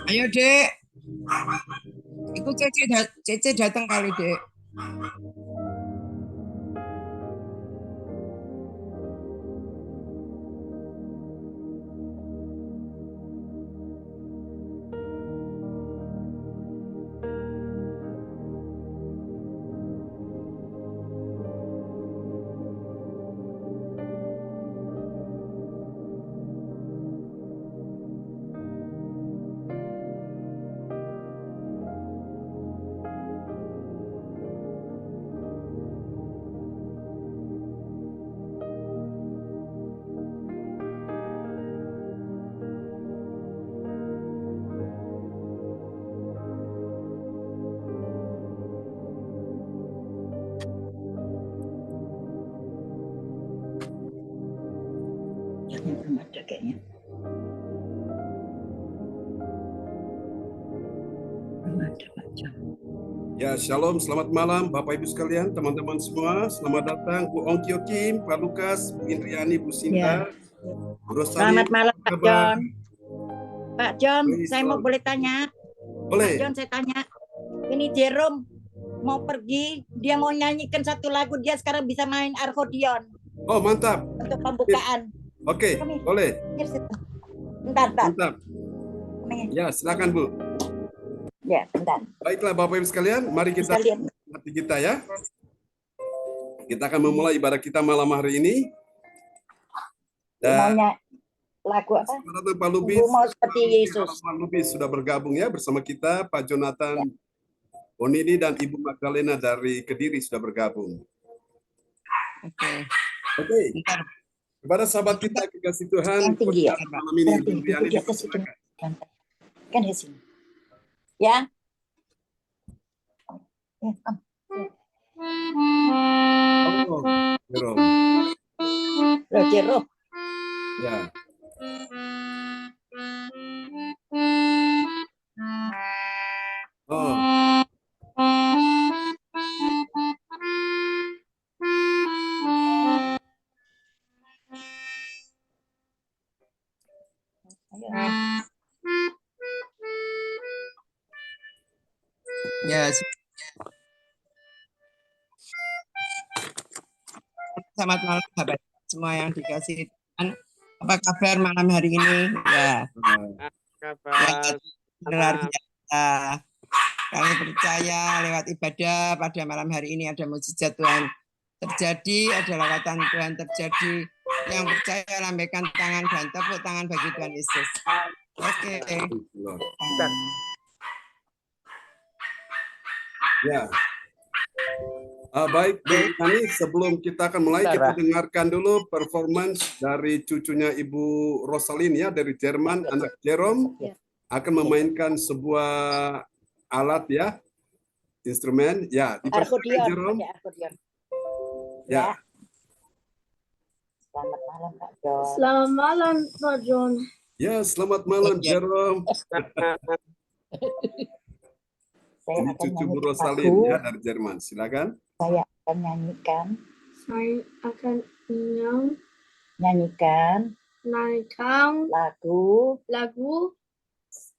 Ayo, Dek. Itu Cece datang kali, Dek. Belum ada kayaknya. Belum ada Pak John. Ya, shalom, selamat malam Bapak Ibu sekalian, teman-teman semua. Selamat datang Bu Ongkyo Kim, Pak Lukas, Bu Indriani, Bu Sinta, Bu Rosali. Selamat malam Pak John. Pak John, Please, saya mau Lord. boleh tanya? Boleh. Pak John, saya tanya. Ini Jerome mau pergi, dia mau nyanyikan satu lagu, dia sekarang bisa main akordeon Oh, mantap. untuk pembukaan. Oke, boleh. Bentar. Mantap. Ya, silakan Bu. Ya, bentar. Baiklah Bapak Ibu sekalian, mari kita hati kita ya. Kita akan memulai ibadah kita malam hari ini. Dan Maunya lagu apa? Pak Lubis, mau seperti Yesus. Pak Lubis sudah bergabung ya bersama kita, Pak Jonathan Onidi dan Ibu Magdalena dari Kediri sudah bergabung. Oke. Kepada sahabat kita kekasih Tuhan, yang tinggi ya, malam ini di atas itu kan di sini. Ya. Oh, Jerome. Ya. Oh. Ya. Selamat malam Bapak semua yang dikasih Tuhan. Apa kabar malam hari ini? Ya. Kabar. Luar biasa. Kami percaya lewat ibadah pada malam hari ini ada mukjizat Tuhan terjadi, ada lawatan Tuhan terjadi. Yang percaya lambaikan tangan dan tepuk tangan bagi Tuhan Yesus. Oke. Ya. Baik, Bu Ani, sebelum kita akan mulai, kita dengarkan dulu performance dari cucunya Ibu Rosalin ya, dari Jerman, anak Jerome akan memainkan sebuah alat ya, instrumen ya, dipersilakan Jerome. Ya. Selamat malam Pak John. Selamat malam Pak John. Ya, selamat malam Jerome. Ini cucu Bu Rosalin ya dari Jerman. Silakan. Saya akan nyanyikan. Saya akan nyanyikan lagu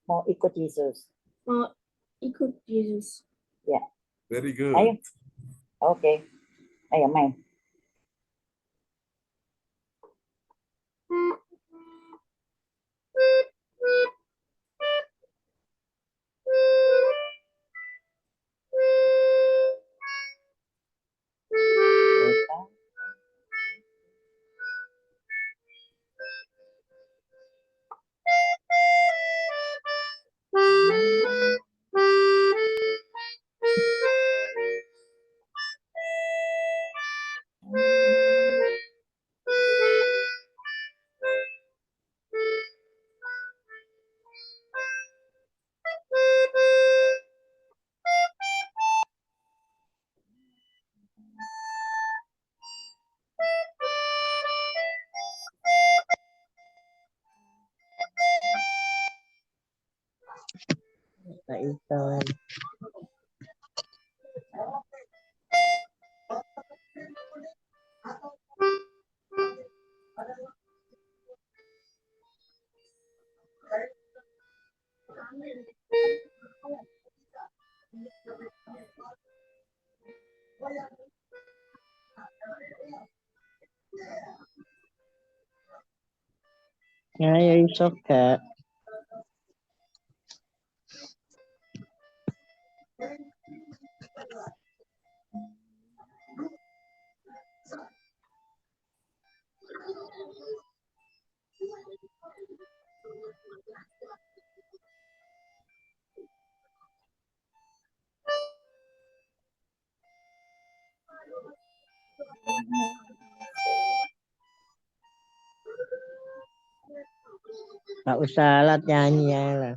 Mau Ikut Yesus. Mau Ikut Yesus. Ya. Very good. Ayo. Oke. Ayo main. Pak Iston. Ya iso gak. Gak usah alat nyanyi ya lah.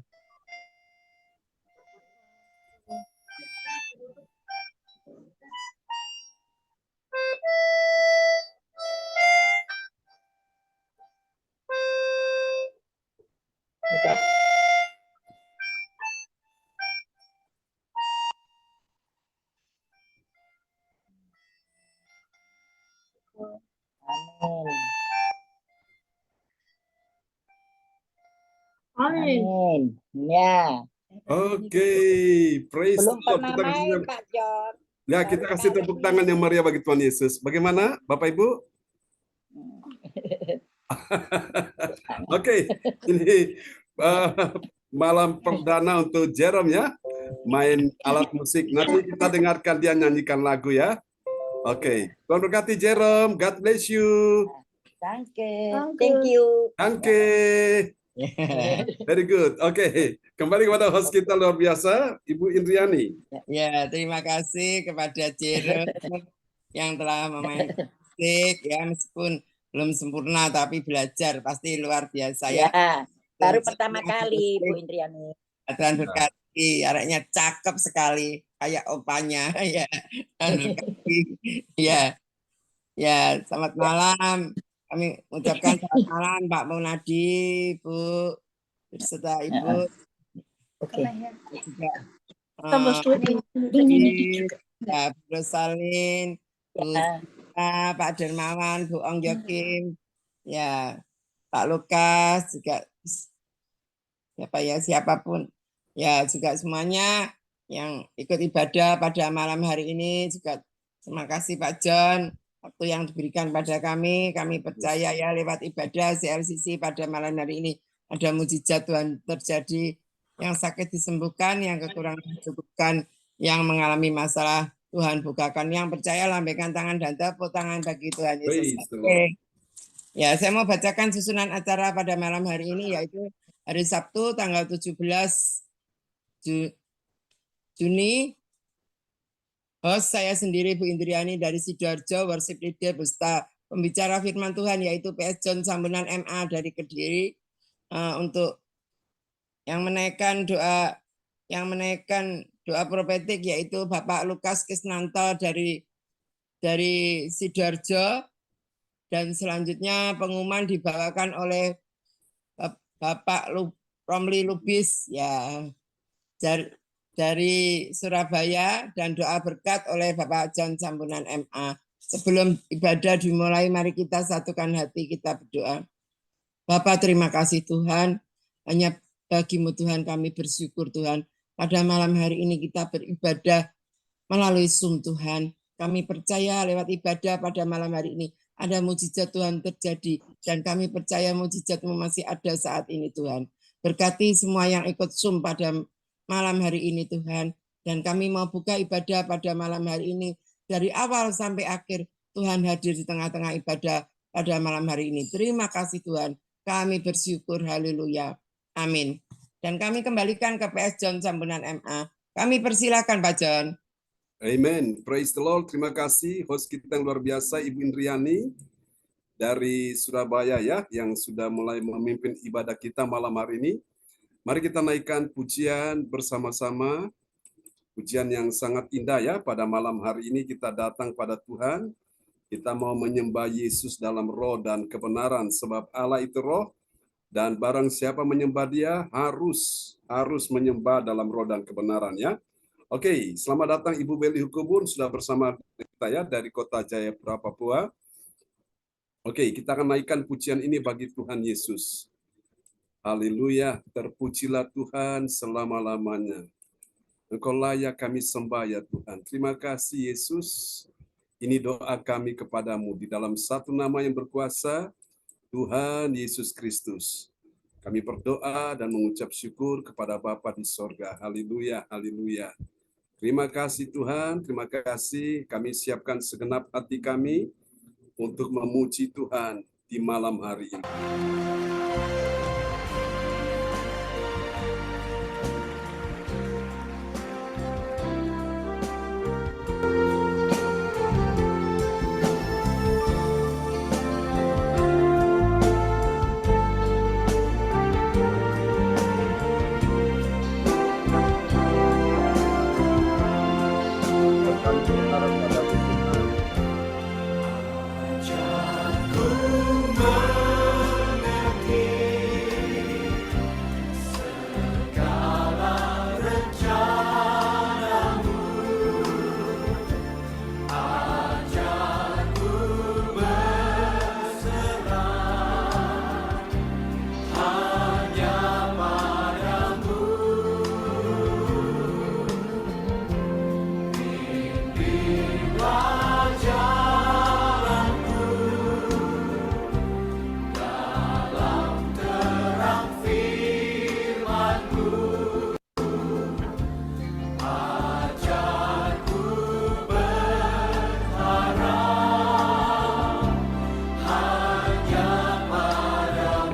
Amin. Amin. Ya. Oke, praise the Belum Lord. pernah Kita kasih, main Pak John. ya, kita kasih tepuk tangan yang meriah bagi Tuhan Yesus. Bagaimana, Bapak Ibu? Oke, ini malam perdana untuk Jerome ya, main alat musik. Nanti kita dengarkan dia nyanyikan lagu ya. Oke, Tuhan berkati Jerome. God bless you. Thank you. Danke. Very good. Oke, kembali kepada host kita luar biasa, Ibu Indriani. Ya, terima kasih kepada Jerome yang telah memainkan musik ya, meskipun belum sempurna tapi belajar pasti luar biasa ya. Ya, baru pertama kali Bu Indriani. Tuhan berkati, arahnya cakep sekali kayak opanya ya. Tuhan berkati. Ya. Ya, selamat malam. Kami ucapkan selamat malam Pak Munadi, Bu, beserta Ibu. Oke. Juga Tambah sweet. ya, Bu Rosalin, Bu Sita, Pak Dermawan, Bu Ong Jokim, ya Pak Lukas, juga siapapun, ya juga semuanya yang ikut ibadah pada malam hari ini juga terima kasih Pak John. Waktu yang diberikan pada kami percaya ya lewat ibadah CLCC pada malam hari ini ada mujizat Tuhan terjadi, yang sakit disembuhkan, yang kekurangan dicukupkan, yang mengalami masalah Tuhan bukakan, yang percaya lambaikan tangan dan tepuk tangan bagi Tuhan Yesus. Oke. Ya, saya mau bacakan susunan acara pada malam hari ini yaitu hari Sabtu tanggal 17 Juni. Host saya sendiri Bu Indriani dari Sidoarjo, worship leader beserta pembicara firman Tuhan yaitu PS John Sambunan MA dari Kediri, untuk yang menaikkan doa profetik yaitu Bapak Lukas Kisnanto dari Sidoarjo, dan selanjutnya pengumuman dibawakan oleh Bapak Romli Lubis ya dari Surabaya, dan doa berkat oleh Bapak John Sambunan MA. Sebelum ibadah dimulai, mari kita satukan hati, kita berdoa. Bapak, terima kasih Tuhan, hanya bagimu Tuhan kami bersyukur Tuhan. Pada malam hari ini kita beribadah melalui Zoom Tuhan. Kami percaya lewat ibadah pada malam hari ini ada mujizat Tuhan terjadi, dan kami percaya mujizat-Mu masih ada saat ini Tuhan. Berkati semua yang ikut Zoom pada malam hari ini Tuhan, dan kami mau buka ibadah pada malam hari ini dari awal sampai akhir. Tuhan hadir di tengah-tengah ibadah pada malam hari ini. Terima kasih Tuhan, kami bersyukur, haleluya, amin. Dan kami kembalikan ke PS John Sambunan MA. Kami persilakan Pak John. Amen. Praise the Lord. Terima kasih host kita yang luar biasa Ibu Indriani dari Surabaya ya, yang sudah mulai memimpin ibadah kita malam hari ini. Mari kita naikkan pujian bersama-sama, pujian yang sangat indah ya. Pada malam hari ini kita datang pada Tuhan, kita mau menyembah Yesus dalam roh dan kebenaran, sebab Allah itu roh, dan barang siapa menyembah Dia harus menyembah dalam roh dan kebenaran ya. Oke, selamat datang Ibu Beli Hukubun, sudah bersama kita ya dari Kota Jayapura, Papua. Oke, kita akan naikkan pujian ini bagi Tuhan Yesus. Haleluya, terpujilah Tuhan selama-lamanya. Engkau layak kami sembah ya Tuhan. Terima kasih Yesus. Ini doa kami kepadamu di dalam satu nama yang berkuasa, Tuhan Yesus Kristus. Kami berdoa dan mengucap syukur kepada Bapa di sorga. Haleluya, haleluya. Terima kasih Tuhan, terima kasih. Kami siapkan segenap hati kami untuk memuji Tuhan di malam hari ini.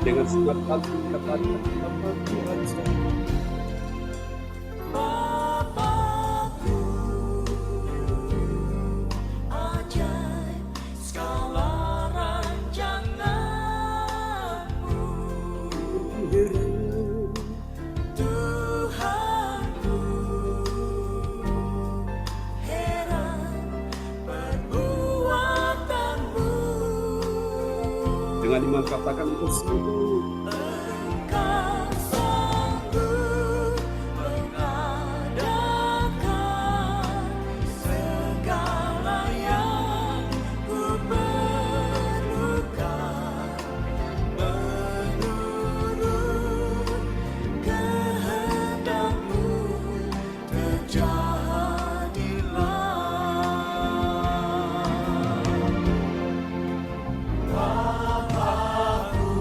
Dengan segenap hati katakan Bapa Tuhan Bapakku, ajaib segala rancanganmu. Tuhanku, heran perbuatanmu. dengan iman katakan itu sungguh. Engkau sanggup mengadakan segala yang ku perlukan menurut kehendak-Mu terjadilah. Bapakku,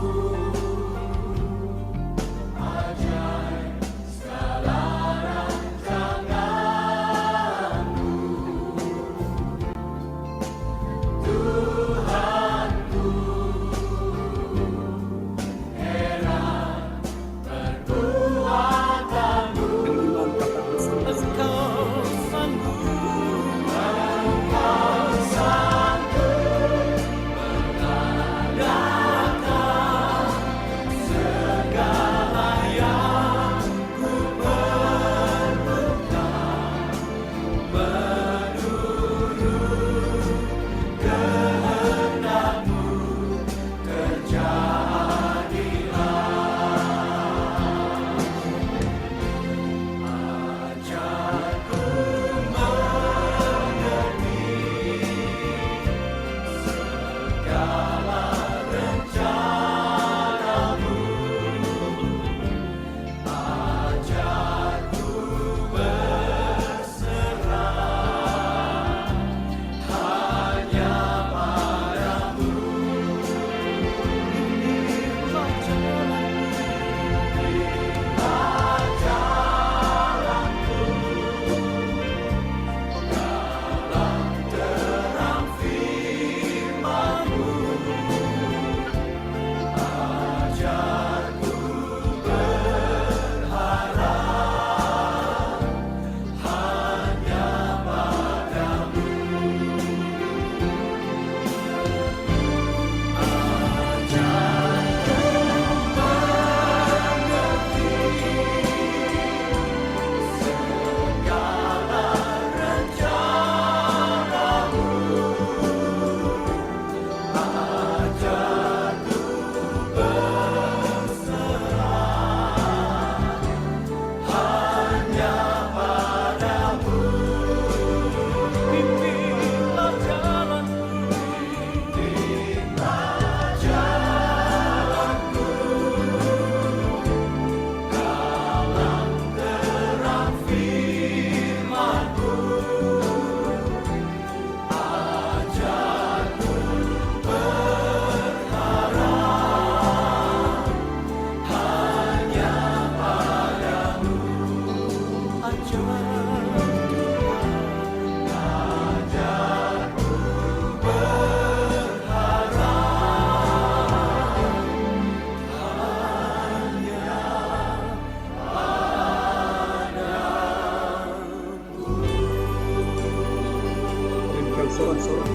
sorak-sorak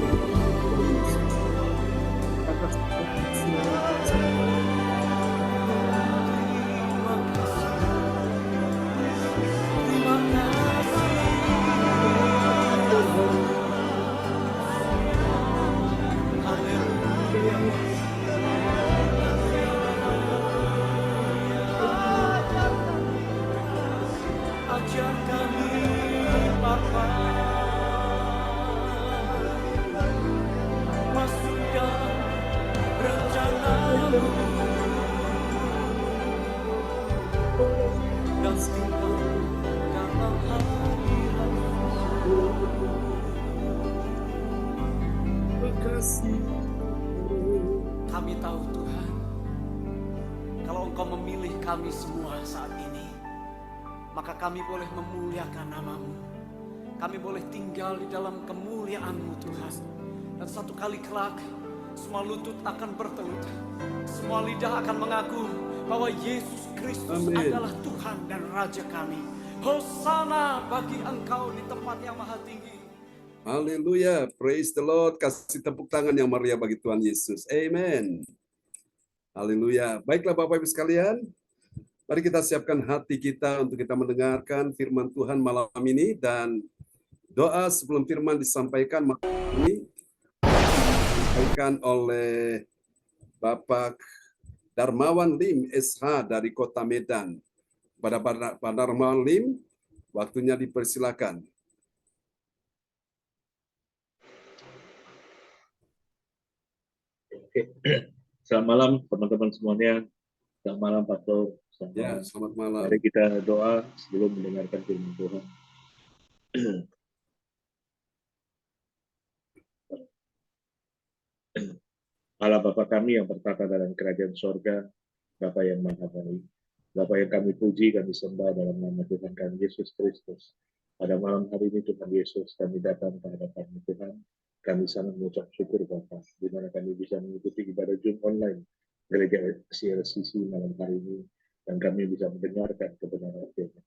Ajar kami Bapa, masuk dalam rencana-Mu dan tinggal dalam hadirat-Mu. Kami tahu Tuhan, kalau Engkau memilih kami semua saat ini, maka kami boleh memuliakan nama-Mu. Kami boleh tinggal di dalam kemuliaan-Mu Tuhan. Dan satu kali kelak, semua lutut akan bertelut, semua lidah akan mengaku bahwa Yesus Kristus adalah Tuhan dan Raja kami. Hosana bagi Engkau di tempat yang maha tinggi. Haleluya, praise the Lord. Kasih tepuk tangan yang meriah bagi Tuhan Yesus. Amen. Haleluya. Baiklah Bapak Ibu sekalian, mari kita siapkan hati kita untuk kita mendengarkan firman Tuhan malam ini, dan doa sebelum firman disampaikan malam ini disampaikan oleh Bapak Darmawan Lim SH dari Kota Medan. Pada Pak Darmawan Lim, waktunya dipersilakan. Oke. Selamat malam teman-teman semuanya. Selamat malam Pak Tor. Ya, selamat malam. Mari kita doa sebelum mendengarkan firman Tuhan. Allah Bapa kami yang bertata dalam kerajaan sorga, Bapa yang maha baik, Bapa yang kami puji, kami sembah dalam nama Tuhan kami Yesus Kristus. Pada malam hari ini Tuhan Yesus, kami datang ke hadapan Tuhan. Kami sangat mengucap syukur Bapa, di mana kami bisa mengikuti ibadah Zoom online gereja CLCC malam hari ini, dan kami bisa mendengarkan kebenaran firman.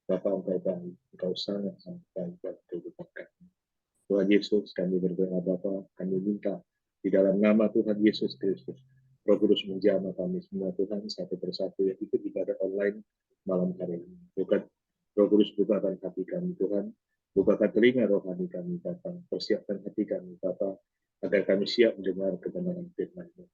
Bapa Engkau baik, Engkau sangat baik buat kehidupan kami. Tuhan Yesus, kami berdoa Bapa, kami minta di dalam nama Tuhan Yesus Kristus, Roh Kudus menjamah kami semua Tuhan satu persatu yang ikut ibadah online malam hari ini. Bukan Roh Kudus bukakan hati kami Tuhan, bukakan telinga rohani kami Bapa, persiapkan hati kami Bapa, agar kami siap mendengar kebenaran firman-Mu.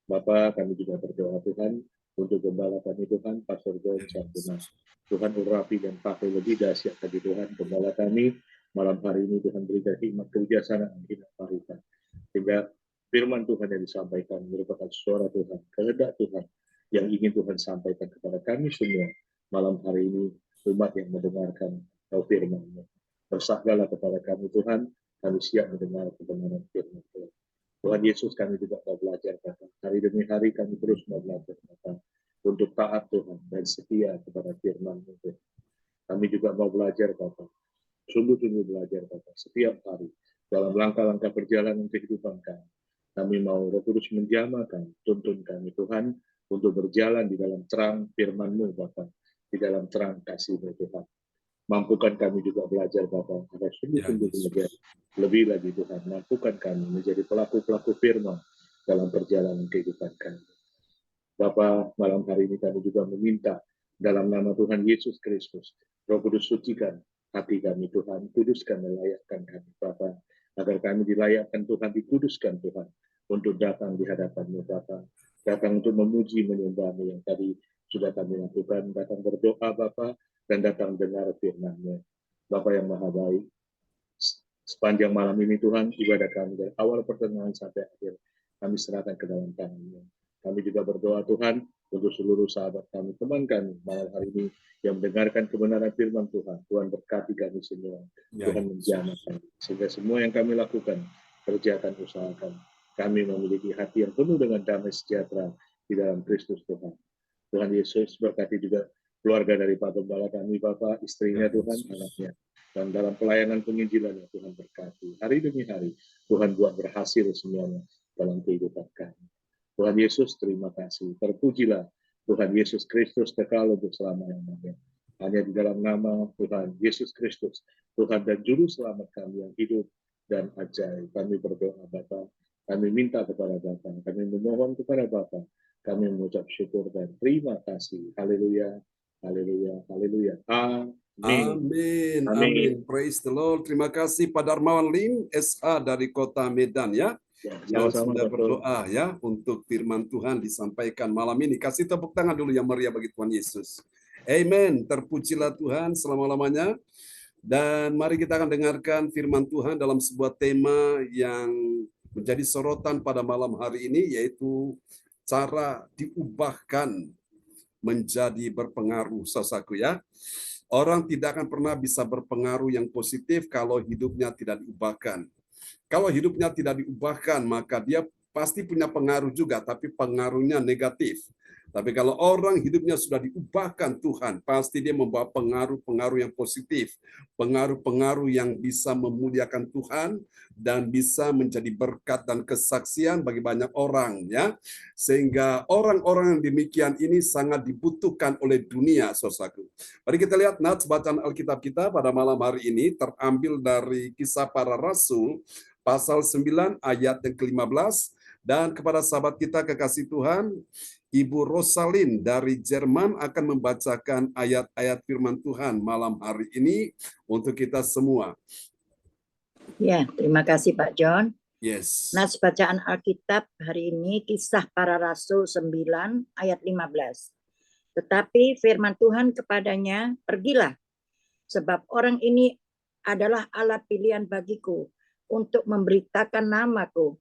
Bapa, kami juga berdoa Tuhan untuk gembala kami Tuhan, Pastor John Santuna. Tuhan urapi dan pakai lebih dahsyat lagi Tuhan gembala kami malam hari ini. Tuhan berikan hikmat kebijaksanaan, hikmat paritan, sehingga firman Tuhan yang disampaikan merupakan suara Tuhan, kehendak Tuhan yang ingin Tuhan sampaikan kepada kami semua malam hari ini, umat yang mendengarkan firman-Mu. Bersabdalah kepada kami Tuhan, kami siap mendengar kebenaran firman Tuhan. Tuhan Yesus, kami juga mau belajar Bapak. Hari demi hari kami terus mau belajar Bapak, untuk taat Tuhan dan setia kepada firman-Mu Tuhan. Kami juga mau belajar Bapak, sungguh-sungguh belajar Bapak, setiap hari dalam langkah-langkah perjalanan kehidupan kami. Kami mau Roh Kudus menjamahkan, tuntun kami Tuhan, untuk berjalan di dalam terang firman-Mu Bapak, di dalam terang kasih-Mu Tuhan. Mampukan kami juga belajar Bapak, agar sungguh-sungguh belajar lebih lagi Tuhan. Mampukan kami menjadi pelaku-pelaku firman dalam perjalanan kehidupan kami. Bapak, malam hari ini kami juga meminta dalam nama Tuhan Yesus Kristus, Roh Kudus sucikan hati kami Tuhan, kuduskan dan layakkan kami Bapak, agar kami dilayakkan Tuhan, dikuduskan Tuhan, untuk datang di hadapan-Mu Bapak, datang untuk memuji menyembah-Mu yang tadi sudah kami lakukan, datang berdoa Bapak, dan datang dengar firman-Mu. Bapak yang maha baik, sepanjang malam ini Tuhan, ibadah kami dari awal pertengahan sampai akhir, kami serahkan ke dalam tangan-Mu. Kami juga berdoa Tuhan, untuk seluruh sahabat kami, teman kami, malam hari ini, yang mendengarkan kebenaran firman Tuhan. Tuhan berkati kami semua, Tuhan menjamah kami, sehingga semua yang kami lakukan, kerjakan, usahakan, kami memiliki hati yang penuh dengan damai sejahtera di dalam Kristus Tuhan. Tuhan Yesus berkati juga keluarga dari Pak Gembala kami, Bapak, istrinya Tuhan, anaknya. Dan dalam pelayanan penginjilannya Tuhan berkati. Hari demi hari, Tuhan buat berhasil semuanya dalam kehidupan kami. Tuhan Yesus, terima kasih. Terpujilah Tuhan Yesus Kristus kekal untuk selama-lamanya. Hanya di dalam nama Tuhan Yesus Kristus, Tuhan dan Juru Selamat kami yang hidup dan ajaib. Kami berdoa Bapa, kami minta kepada Bapa, kami memohon kepada Bapa, kami mengucap syukur dan terima kasih. Haleluya, haleluya, haleluya. Amin. Amin, amin. Praise the Lord. Terima kasih Pak Darmawan Lim, SH dari Kota Medan ya. Ya, Yang sama-sama, sudah betul. berdoa ya untuk firman Tuhan disampaikan malam ini. Kasih tepuk tangan dulu yang meriah bagi Tuhan Yesus. Amen. Terpujilah Tuhan selama-lamanya. Dan mari kita akan dengarkan firman Tuhan dalam sebuah tema yang menjadi sorotan pada malam hari ini, yaitu cara diubahkan menjadi berpengaruh, saudaraku ya. Orang tidak akan pernah bisa berpengaruh yang positif kalau hidupnya tidak diubahkan. Kalau hidupnya tidak diubahkan, maka dia pasti punya pengaruh juga, tapi pengaruhnya negatif. Tapi kalau orang hidupnya sudah diubahkan Tuhan, pasti dia membawa pengaruh-pengaruh yang positif, pengaruh-pengaruh yang bisa memuliakan Tuhan dan bisa menjadi berkat dan kesaksian bagi banyak orang ya. Sehingga orang-orang yang demikian ini sangat dibutuhkan oleh dunia, saudaraku. Mari kita lihat nats bacaan Alkitab kita pada malam hari ini terambil dari Kisah Para Rasul pasal 9 ayat yang ke-15, dan kepada sahabat kita kekasih Tuhan, Ibu Rosalin dari Jerman akan membacakan ayat-ayat firman Tuhan malam hari ini untuk kita semua. Ya, terima kasih Pak John. Yes. Nats bacaan Alkitab hari ini Kisah Para Rasul 9 ayat 15. Tetapi firman Tuhan kepadanya, pergilah, sebab orang ini adalah alat pilihan bagiku untuk memberitakan namaku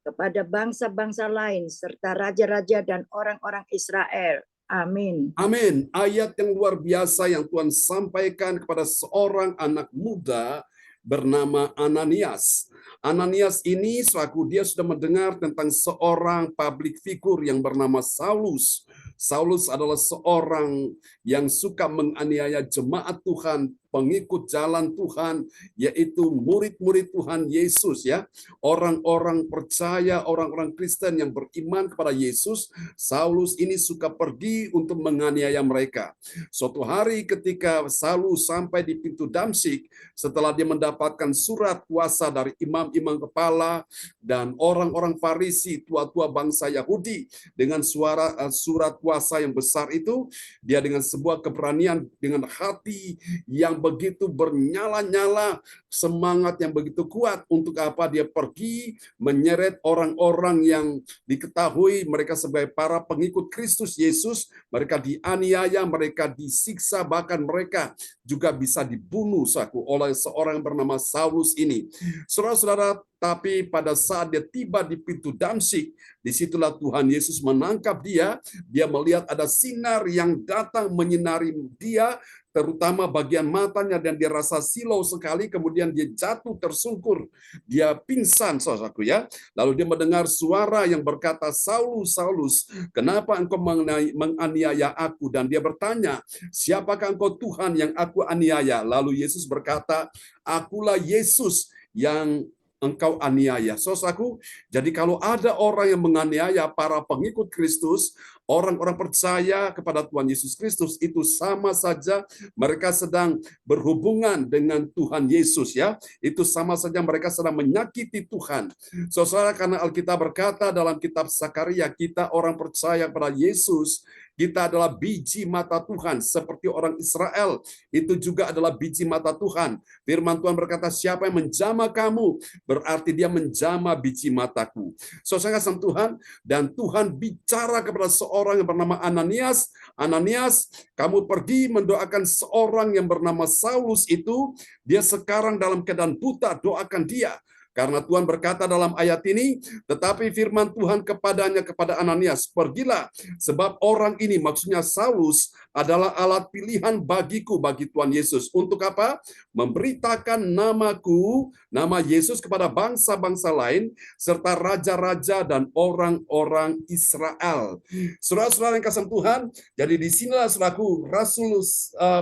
kepada bangsa-bangsa lain serta raja-raja dan orang-orang Israel. Amin. Amin. Ayat yang luar biasa yang Tuhan sampaikan kepada seorang anak muda bernama Ananias. Ananias ini selaku dia sudah mendengar tentang seorang public figure yang bernama Saulus. Saulus adalah seorang yang suka menganiaya jemaat Tuhan, pengikut jalan Tuhan, yaitu murid-murid Tuhan Yesus ya. Orang-orang percaya, orang-orang Kristen yang beriman kepada Yesus, Saulus ini suka pergi untuk menganiaya mereka. Suatu hari ketika Saulus sampai di pintu Damsyik, setelah dia mendapatkan surat kuasa dari imam-imam kepala dan orang-orang Farisi, tua-tua bangsa Yahudi, dengan surat kuasa yang besar itu, dia dengan sebuah keberanian, dengan hati yang begitu bernyala-nyala, semangat yang begitu kuat, untuk apa dia pergi menyeret orang-orang yang diketahui mereka sebagai para pengikut Kristus Yesus. Mereka dianiaya, mereka disiksa, bahkan mereka juga bisa dibunuh oleh seorang yang bernama Saulus ini. Saudara-saudara, tapi pada saat dia tiba di pintu Damsyik, disitulah Tuhan Yesus menangkap dia. Dia melihat ada sinar yang datang menyinari dia, terutama bagian matanya, dan dia rasa silau sekali. Kemudian dia jatuh tersungkur, dia pingsan, saudaraku ya. Lalu dia mendengar suara yang berkata, Saulus, Saulus, kenapa engkau menganiaya aku? Dan dia bertanya, siapakah engkau Tuhan yang aku aniaya? Lalu Yesus berkata, akulah Yesus yang engkau aniaya. Saudaraku, jadi kalau ada orang yang menganiaya para pengikut Kristus, orang-orang percaya kepada Tuhan Yesus Kristus, itu sama saja mereka sedang berhubungan dengan Tuhan Yesus ya. Itu sama saja mereka sedang menyakiti Tuhan. Saudara, karena Alkitab berkata dalam kitab Zakaria, kita orang percaya kepada Yesus, kita adalah biji mata Tuhan, seperti orang Israel itu juga adalah biji mata Tuhan. Firman Tuhan berkata, siapa yang menjamah kamu, berarti dia menjamah biji mataku. Saudara kasih Tuhan, dan Tuhan bicara kepada seorang yang bernama Ananias, Ananias, kamu pergi mendoakan seorang yang bernama Saulus itu, dia sekarang dalam keadaan buta, doakan dia. Karena Tuhan berkata dalam ayat ini, tetapi firman Tuhan kepadanya, kepada Ananias, pergilah, sebab orang ini, maksudnya Saulus, adalah alat pilihan bagiku, bagi Tuhan Yesus. Untuk apa? Memberitakan namaku, nama Yesus kepada bangsa-bangsa lain, serta raja-raja dan orang-orang Israel. Saudara-saudara yang kasih Tuhan, jadi di sinilah selaku Rasul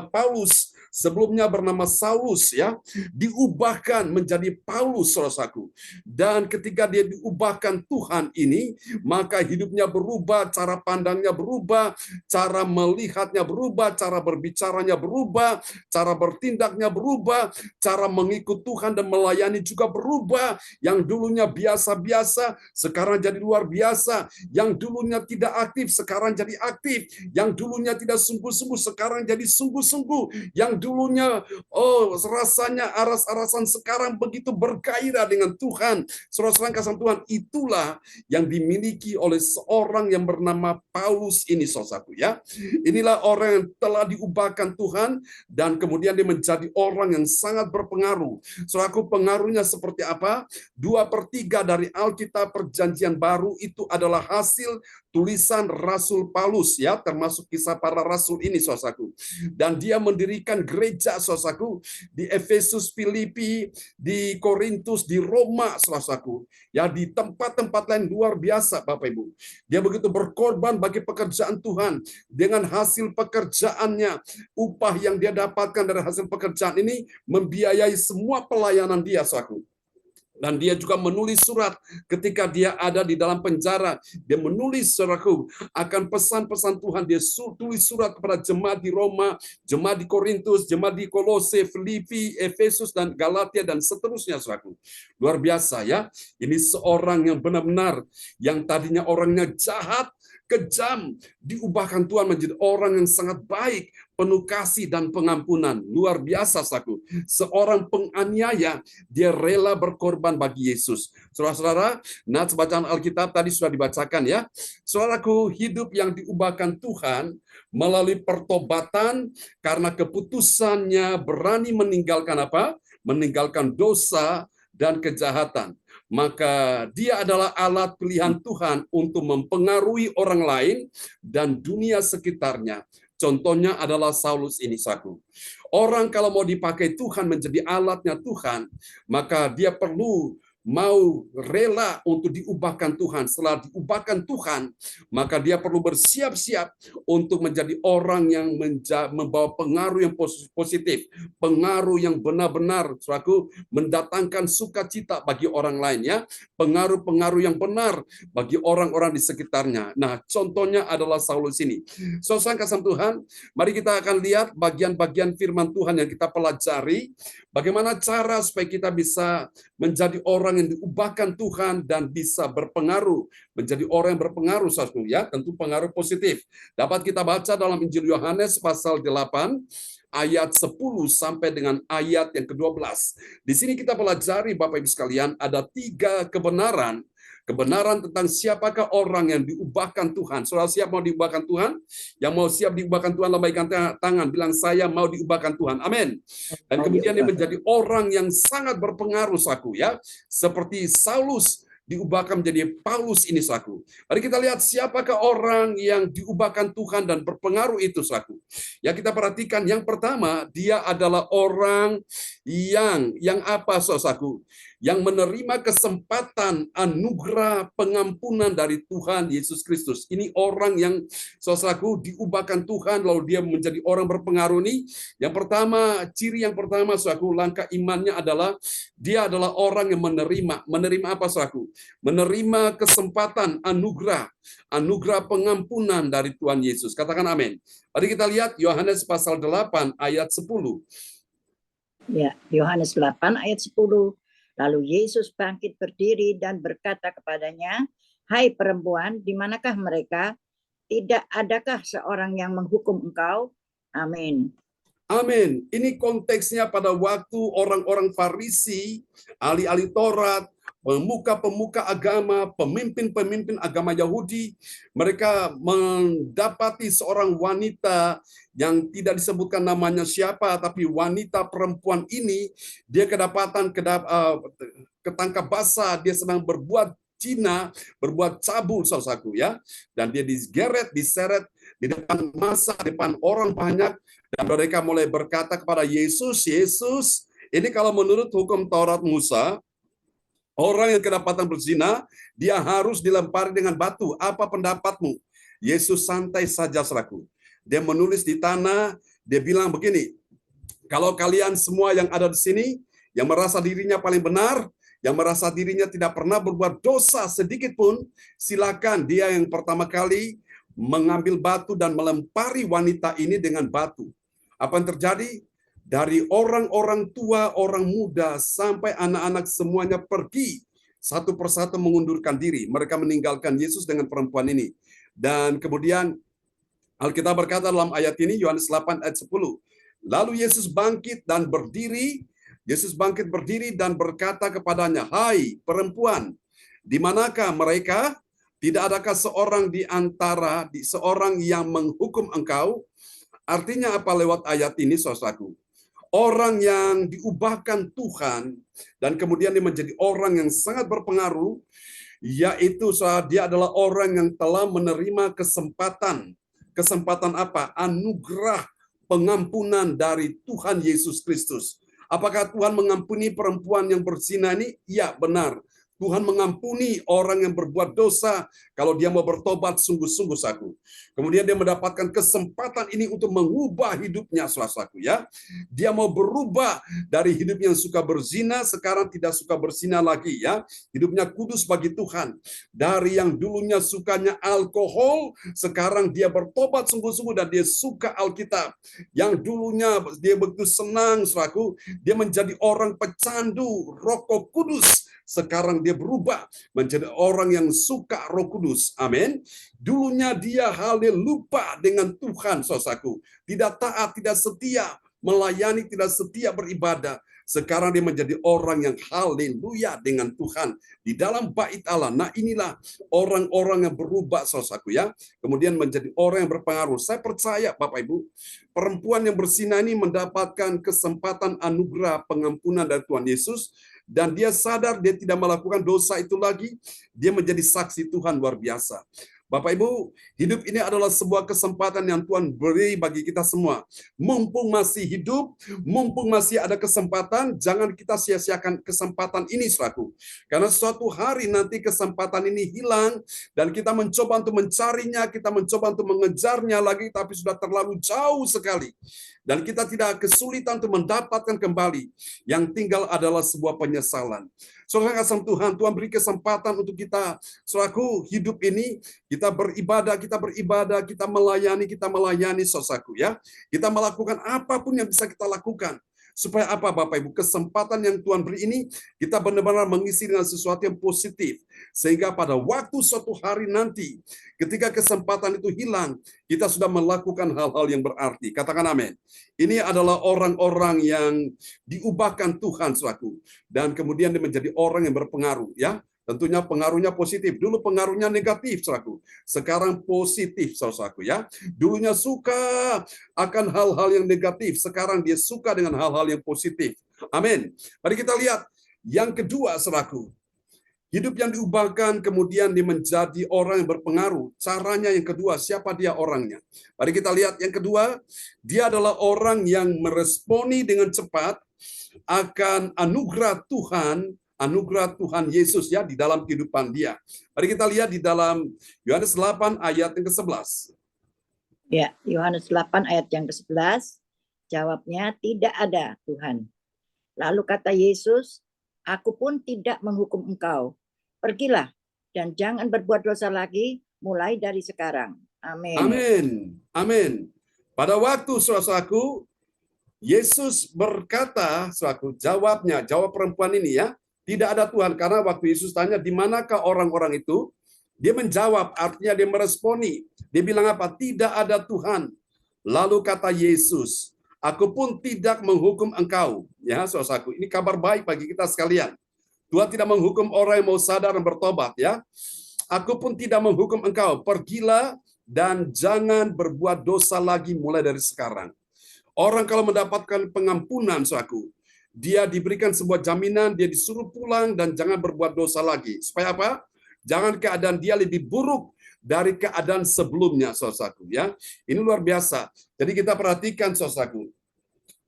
Paulus sebelumnya bernama Saulus ya, diubahkan menjadi Paulus, saudaraku. Dan ketika dia diubahkan Tuhan ini, maka hidupnya berubah, cara pandangnya berubah, cara melihatnya berubah, cara berbicaranya berubah, cara bertindaknya berubah, cara mengikut Tuhan dan melayani juga berubah. Yang dulunya biasa-biasa, sekarang jadi luar biasa. Yang dulunya tidak aktif, sekarang jadi aktif. Yang dulunya tidak sungguh-sungguh, sekarang jadi sungguh-sungguh. Yang dulunya rasanya aras-arasan, sekarang begitu bergairah dengan Tuhan. Saudara-saudara kasih Tuhan, itulah yang dimiliki oleh seorang yang bernama Paulus ini, saudaraku ya. Inilah orang yang telah diubahkan Tuhan dan kemudian dia menjadi orang yang sangat berpengaruh. Saudaraku, pengaruhnya seperti apa? 2/3 dari Alkitab Perjanjian Baru itu adalah hasil tulisan Rasul Paulus ya, termasuk kisah para rasul ini, saudaraku. Dan dia mendirikan gereja, saudaraku, di Efesus, Filipi, di Korintus, di Roma, saudaraku. Ya, di tempat-tempat lain luar biasa, Bapak Ibu. Dia begitu berkorban bagi pekerjaan Tuhan. Dengan hasil pekerjaannya, upah yang dia dapatkan dari hasil pekerjaan ini membiayai semua pelayanan dia, saudaraku. Dan dia juga menulis surat ketika dia ada di dalam penjara. Dia menulis, saudaraku, akan pesan-pesan Tuhan. Dia tulis surat kepada jemaat di Roma, jemaat di Korintus, jemaat di Kolose, Filipi, Efesus, dan Galatia, dan seterusnya, saudaraku. Luar biasa ya. Ini seorang yang benar-benar, yang tadinya orangnya jahat, kejam, diubahkan Tuhan menjadi orang yang sangat baik, penuh kasih dan pengampunan. Luar biasa, saudaraku. Seorang penganiaya, dia rela berkorban bagi Yesus. Saudara-saudara, nats bacaan Alkitab tadi sudah dibacakan ya. Saudaraku, hidup yang diubahkan Tuhan melalui pertobatan karena keputusannya berani meninggalkan apa? Meninggalkan dosa dan kejahatan. Maka dia adalah alat pilihan Tuhan untuk mempengaruhi orang lain dan dunia sekitarnya. Contohnya adalah Saulus ini, saudaraku. Orang kalau mau dipakai Tuhan menjadi alatnya Tuhan, maka dia perlu mau rela untuk diubahkan Tuhan. Setelah diubahkan Tuhan, maka dia perlu bersiap-siap untuk menjadi orang yang membawa pengaruh yang positif, pengaruh yang benar-benar, saudaraku, mendatangkan sukacita bagi orang lain ya, pengaruh-pengaruh yang benar bagi orang-orang di sekitarnya. Nah, contohnya adalah Saulus ini. Saudara kasih Tuhan, mari kita akan lihat bagian-bagian firman Tuhan yang kita pelajari, bagaimana cara supaya kita bisa menjadi orang yang diubahkan Tuhan dan bisa berpengaruh, menjadi orang yang berpengaruh, saudaraku ya, tentu pengaruh positif. Dapat kita baca dalam Injil Yohanes pasal 8 ayat 10 sampai dengan ayat yang ke-12. Di sini kita pelajari, Bapak Ibu sekalian, ada 3 kebenaran. Kebenaran tentang siapakah orang yang diubahkan Tuhan. Saudara siap mau diubahkan Tuhan? Yang mau siap diubahkan Tuhan, lambaikan tangan, bilang saya mau diubahkan Tuhan. Amin. Dan kemudian dia menjadi orang yang sangat berpengaruh, saudaraku ya. Seperti Saulus diubahkan menjadi Paulus ini, saudaraku. Mari kita lihat siapakah orang yang diubahkan Tuhan dan berpengaruh itu, saudaraku. Ya, kita perhatikan yang pertama, dia adalah orang yang apa, saudaraku? Yang menerima kesempatan anugerah pengampunan dari Tuhan Yesus Kristus. Ini orang yang, saudaraku, diubahkan Tuhan lalu dia menjadi orang berpengaruh nih. Yang pertama, ciri yang pertama, saudaraku, langkah imannya adalah dia adalah orang yang menerima apa, saudaraku? Menerima kesempatan anugerah pengampunan dari Tuhan Yesus. Katakan amin. Mari kita lihat Yohanes pasal 8 ayat 10. Ya, Yohanes 8 ayat 10. Lalu Yesus bangkit berdiri dan berkata kepadanya, "Hai perempuan, di manakah mereka? Tidak adakah seorang yang menghukum engkau?" Amin. Amin. Ini konteksnya pada waktu orang-orang Farisi, ahli-ahli Taurat, pemuka-pemuka agama, pemimpin-pemimpin agama Yahudi, mereka mendapati seorang wanita yang tidak disebutkan namanya siapa, tapi wanita perempuan ini, dia ketangkap basah, dia sedang berbuat zina, berbuat cabul, saudaraku ya, dan dia diseret di depan massa, di depan orang banyak, dan mereka mulai berkata kepada Yesus, "Yesus, ini kalau menurut hukum Taurat Musa, orang yang kedapatan berzina, dia harus dilempari dengan batu. Apa pendapatmu?" Yesus santai saja, saudaraku. Dia menulis di tanah, dia bilang begini, Kalau kalian semua yang ada di sini, yang merasa dirinya paling benar, yang merasa dirinya tidak pernah berbuat dosa sedikit pun, silakan dia yang pertama kali mengambil batu dan melempari wanita ini dengan batu. Apa yang terjadi? Dari orang-orang tua, orang muda, sampai anak-anak semuanya pergi. Satu persatu mengundurkan diri. Mereka meninggalkan Yesus dengan perempuan ini. Dan kemudian Alkitab berkata dalam ayat ini, Yohanes 8 ayat 10. Lalu Yesus bangkit dan berdiri. Yesus bangkit berdiri dan berkata kepadanya, "Hai perempuan, di manakah mereka? Tidak adakah seorang di antara seorang yang menghukum engkau?" Artinya apa lewat ayat ini, saudaraku? Orang yang diubahkan Tuhan dan kemudian dia menjadi orang yang sangat berpengaruh, yaitu dia adalah orang yang telah menerima kesempatan. Kesempatan apa? Anugerah pengampunan dari Tuhan Yesus Kristus. Apakah Tuhan mengampuni perempuan yang berzina ini? Ya, benar. Tuhan mengampuni orang yang berbuat dosa kalau dia mau bertobat sungguh-sungguh, saudaraku. Kemudian dia mendapatkan kesempatan ini untuk mengubah hidupnya, saudaraku, ya. Dia mau berubah dari hidup yang suka berzina, sekarang tidak suka berzina lagi, ya. Hidupnya kudus bagi Tuhan. Dari yang dulunya sukanya alkohol, sekarang dia bertobat sungguh-sungguh dan dia suka Alkitab. Yang dulunya dia begitu senang, saudaraku, dia menjadi orang pecandu rokok kudus. Sekarang dia berubah menjadi orang yang suka Roh Kudus. Amin. Dulunya dia lupa dengan Tuhan, saudaraku. Tidak taat, tidak setia melayani, tidak setia beribadah. Sekarang dia menjadi orang yang haleluya dengan Tuhan di dalam bait Allah. Nah, inilah orang-orang yang berubah, saudaraku, ya. Kemudian menjadi orang yang berpengaruh. Saya percaya, Bapak Ibu, perempuan yang berzina ini mendapatkan kesempatan anugerah pengampunan dari Tuhan Yesus. Dan dia sadar dia tidak melakukan dosa itu lagi. Dia menjadi saksi Tuhan luar biasa. Bapak Ibu, hidup ini adalah sebuah kesempatan yang Tuhan beri bagi kita semua. Mumpung masih hidup, mumpung masih ada kesempatan, jangan kita sia-siakan kesempatan ini, saudaraku. Karena suatu hari nanti kesempatan ini hilang, dan kita mencoba untuk mencarinya, kita mencoba untuk mengejarnya lagi, tapi sudah terlalu jauh sekali. Dan kita tidak kesulitan untuk mendapatkan kembali. Yang tinggal adalah sebuah penyesalan. Saudara kasih Tuhan, Tuhan beri kesempatan untuk kita, saudaraku, hidup ini, kita beribadah, kita melayani, saudaraku, ya. Kita melakukan apapun yang bisa kita lakukan. Supaya apa, Bapak Ibu? Kesempatan yang Tuhan beri ini, kita benar-benar mengisi dengan sesuatu yang positif. Sehingga pada waktu suatu hari nanti, ketika kesempatan itu hilang, kita sudah melakukan hal-hal yang berarti. Katakan amin. Ini adalah orang-orang yang diubahkan Tuhan, saudaraku. Dan kemudian dia menjadi orang yang berpengaruh, ya. Tentunya pengaruhnya positif. Dulu pengaruhnya negatif, saudaraku. Sekarang positif, saudaraku, ya. Dulunya suka akan hal-hal yang negatif. Sekarang dia suka dengan hal-hal yang positif. Amin. Mari kita lihat yang kedua, saudaraku. Hidup yang diubahkan kemudian dia menjadi orang yang berpengaruh. Caranya yang kedua, siapa dia orangnya? Mari kita lihat yang kedua. Dia adalah orang yang meresponi dengan cepat akan anugerah Tuhan Yesus, ya, di dalam kehidupan dia. Mari kita lihat di dalam Yohanes 8 ayat yang ke-11. Ya, Yohanes 8 ayat yang ke-11. Jawabnya, tidak ada Tuhan. Lalu kata Yesus, aku pun tidak menghukum engkau. Pergilah dan jangan berbuat dosa lagi mulai dari sekarang. Amin. Amin. Amin. Pada waktu, saudaraku, Yesus berkata, saudaraku, jawab perempuan ini, ya, tidak ada Tuhan. Karena waktu Yesus tanya, di manakah orang-orang itu? Dia menjawab, artinya dia meresponi. Dia bilang apa? Tidak ada Tuhan. Lalu kata Yesus, aku pun tidak menghukum engkau. Ya, saudaraku, ini kabar baik bagi kita sekalian. Tuhan tidak menghukum orang yang mau sadar dan bertobat, ya. Aku pun tidak menghukum engkau. Pergilah dan jangan berbuat dosa lagi mulai dari sekarang. Orang kalau mendapatkan pengampunan, saudaraku, dia diberikan sebuah jaminan, dia disuruh pulang dan jangan berbuat dosa lagi. Supaya apa? Jangan keadaan dia lebih buruk dari keadaan sebelumnya, saudaraku, ya. Ini luar biasa. Jadi kita perhatikan, saudaraku,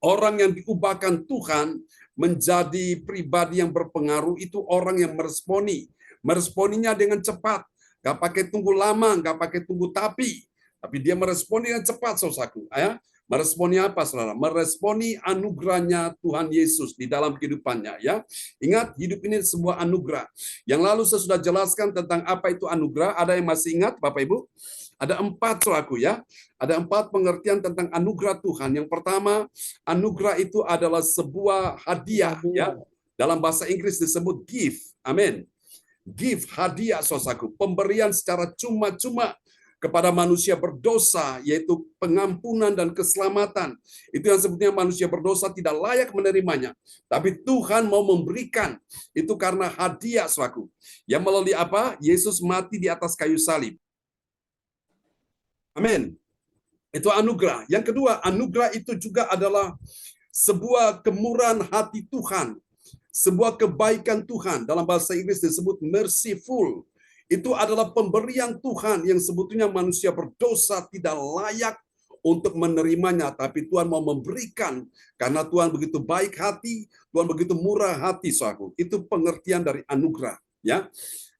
orang yang diubahkan Tuhan menjadi pribadi yang berpengaruh itu orang yang meresponi. Meresponinya dengan cepat. Gak pakai tunggu lama, gak pakai tunggu tapi dia meresponi dengan cepat, saudaraku, ya. Meresponi apa, saudara? Meresponi anugerahnya Tuhan Yesus di dalam kehidupannya. Ya, ingat, hidup ini sebuah anugerah. Yang lalu saya sudah jelaskan tentang apa itu anugerah. Ada yang masih ingat, Bapak Ibu? Ada 4, saudaraku, ya. Ada 4 pengertian tentang anugerah Tuhan. Yang pertama, anugerah itu adalah sebuah hadiah. Ya, dalam bahasa Inggris disebut gift. Amin. Gift, hadiah, saudaraku. Pemberian secara cuma-cuma kepada manusia berdosa, yaitu pengampunan dan keselamatan. Itu yang sebetulnya manusia berdosa tidak layak menerimanya. Tapi Tuhan mau memberikan itu karena hadiah, saudaraku. Yang melalui apa? Yesus mati di atas kayu salib. Amin. Itu anugerah. Yang kedua, anugerah itu juga adalah sebuah kemurahan hati Tuhan. Sebuah kebaikan Tuhan. Dalam bahasa Inggris disebut merciful. Itu adalah pemberian Tuhan yang sebetulnya manusia berdosa tidak layak untuk menerimanya, tapi Tuhan mau memberikan karena Tuhan begitu baik hati, Tuhan begitu murah hati, saudaraku. Itu pengertian dari anugerah, ya.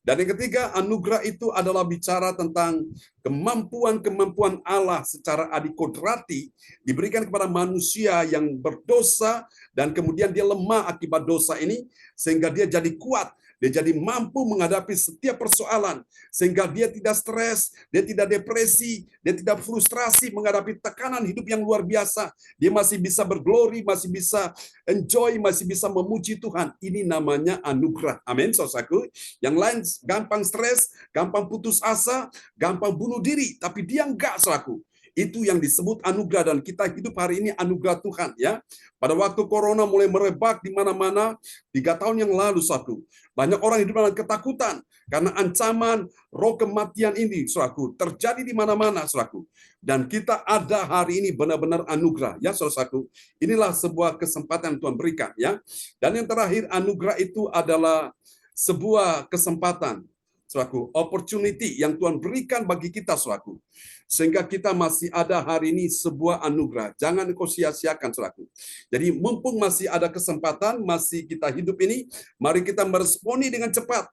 Dan yang ketiga, anugerah itu adalah bicara tentang kemampuan-kemampuan Allah secara adikodrati diberikan kepada manusia yang berdosa dan kemudian dia lemah akibat dosa ini sehingga dia jadi kuat. Dia jadi mampu menghadapi setiap persoalan sehingga dia tidak stres, dia tidak depresi, dia tidak frustrasi menghadapi tekanan hidup yang luar biasa. Dia masih bisa berglori, masih bisa enjoy, masih bisa memuji Tuhan. Ini namanya anugerah. Amin, saudaraku. Yang lain gampang stres, gampang putus asa, gampang bunuh diri, tapi dia enggak, saudaraku. Itu yang disebut anugerah dan kita hidup hari ini anugerah Tuhan, ya. Pada waktu corona mulai merebak di mana-mana 3 tahun yang lalu, saudaraku. Banyak orang hidup dalam ketakutan karena ancaman roh kematian ini, saudaraku, terjadi di mana-mana, saudaraku. Dan kita ada hari ini benar-benar anugerah, ya, saudaraku. Inilah sebuah kesempatan yang Tuhan berikan, ya. Dan yang terakhir, anugerah itu adalah sebuah kesempatan, saudaraku, opportunity yang Tuhan berikan bagi kita, saudaraku. Sehingga kita masih ada hari ini sebuah anugerah. Jangan kau sia-siakan, saudaraku. Jadi mumpung masih ada kesempatan, masih kita hidup ini, mari kita meresponi dengan cepat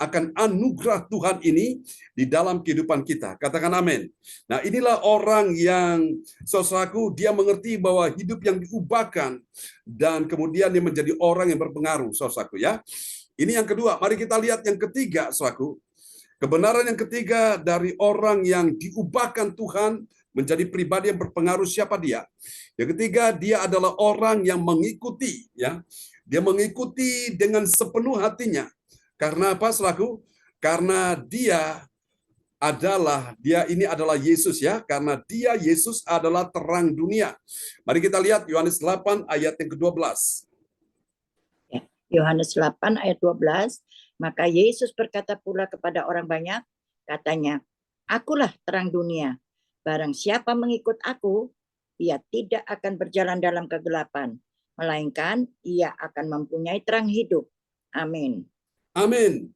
akan anugerah Tuhan ini di dalam kehidupan kita. Katakan amin. Nah, inilah orang yang, saudaraku, dia mengerti bahwa hidup yang diubahkan dan kemudian dia menjadi orang yang berpengaruh, saudaraku, ya. Ini yang kedua. Mari kita lihat yang ketiga, saudaraku. Kebenaran yang ketiga dari orang yang diubahkan Tuhan menjadi pribadi yang berpengaruh, siapa dia? Yang ketiga, dia adalah orang yang mengikuti, ya. Dia mengikuti dengan sepenuh hatinya. Karena apa, saudaraku? Karena dia ini adalah Yesus, ya. Karena dia, Yesus adalah terang dunia. Mari kita lihat Yohanes 8 ayat yang ke-12. Yohanes 8 ayat 12. Maka Yesus berkata pula kepada orang banyak, katanya, akulah terang dunia. Barang siapa mengikut aku, ia tidak akan berjalan dalam kegelapan, melainkan ia akan mempunyai terang hidup. Amin. Amin.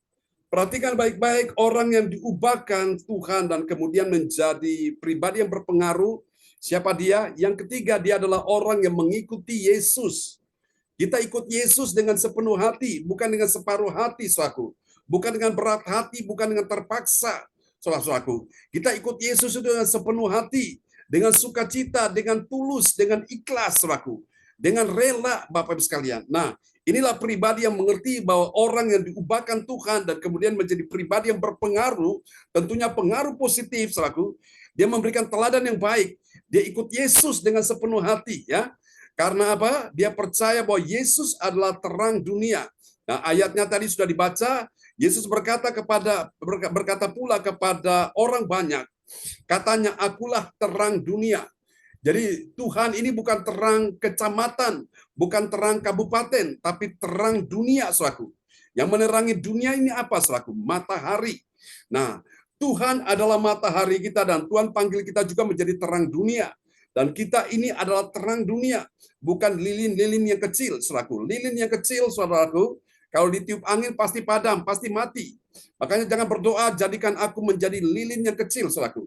Perhatikan baik-baik orang yang diubahkan Tuhan dan kemudian menjadi pribadi yang berpengaruh. Siapa dia? Yang ketiga, dia adalah orang yang mengikuti Yesus. Kita ikut Yesus dengan sepenuh hati, bukan dengan separuh hati, saudaraku. Bukan dengan berat hati, bukan dengan terpaksa, saudaraku. Kita ikut Yesus itu dengan sepenuh hati, dengan sukacita, dengan tulus, dengan ikhlas, saudaraku. Dengan rela, Bapak Ibu sekalian. Nah, inilah pribadi yang mengerti bahwa orang yang diubahkan Tuhan dan kemudian menjadi pribadi yang berpengaruh, tentunya pengaruh positif, saudaraku. Dia memberikan teladan yang baik. Dia ikut Yesus dengan sepenuh hati, ya. Karena apa? Dia percaya bahwa Yesus adalah terang dunia. Nah, ayatnya tadi sudah dibaca. Yesus berkata pula kepada orang banyak. Katanya, akulah terang dunia. Jadi Tuhan ini bukan terang kecamatan, bukan terang kabupaten, tapi terang dunia, saudaraku. Yang menerangi dunia ini apa, saudaraku? Matahari. Nah, Tuhan adalah matahari kita dan Tuhan panggil kita juga menjadi terang dunia. Dan kita ini adalah terang dunia, bukan lilin-lilin yang kecil, saudaraku. Lilin yang kecil, saudaraku, kalau ditiup angin pasti padam, pasti mati. Makanya jangan berdoa, jadikan aku menjadi lilin yang kecil, saudaraku.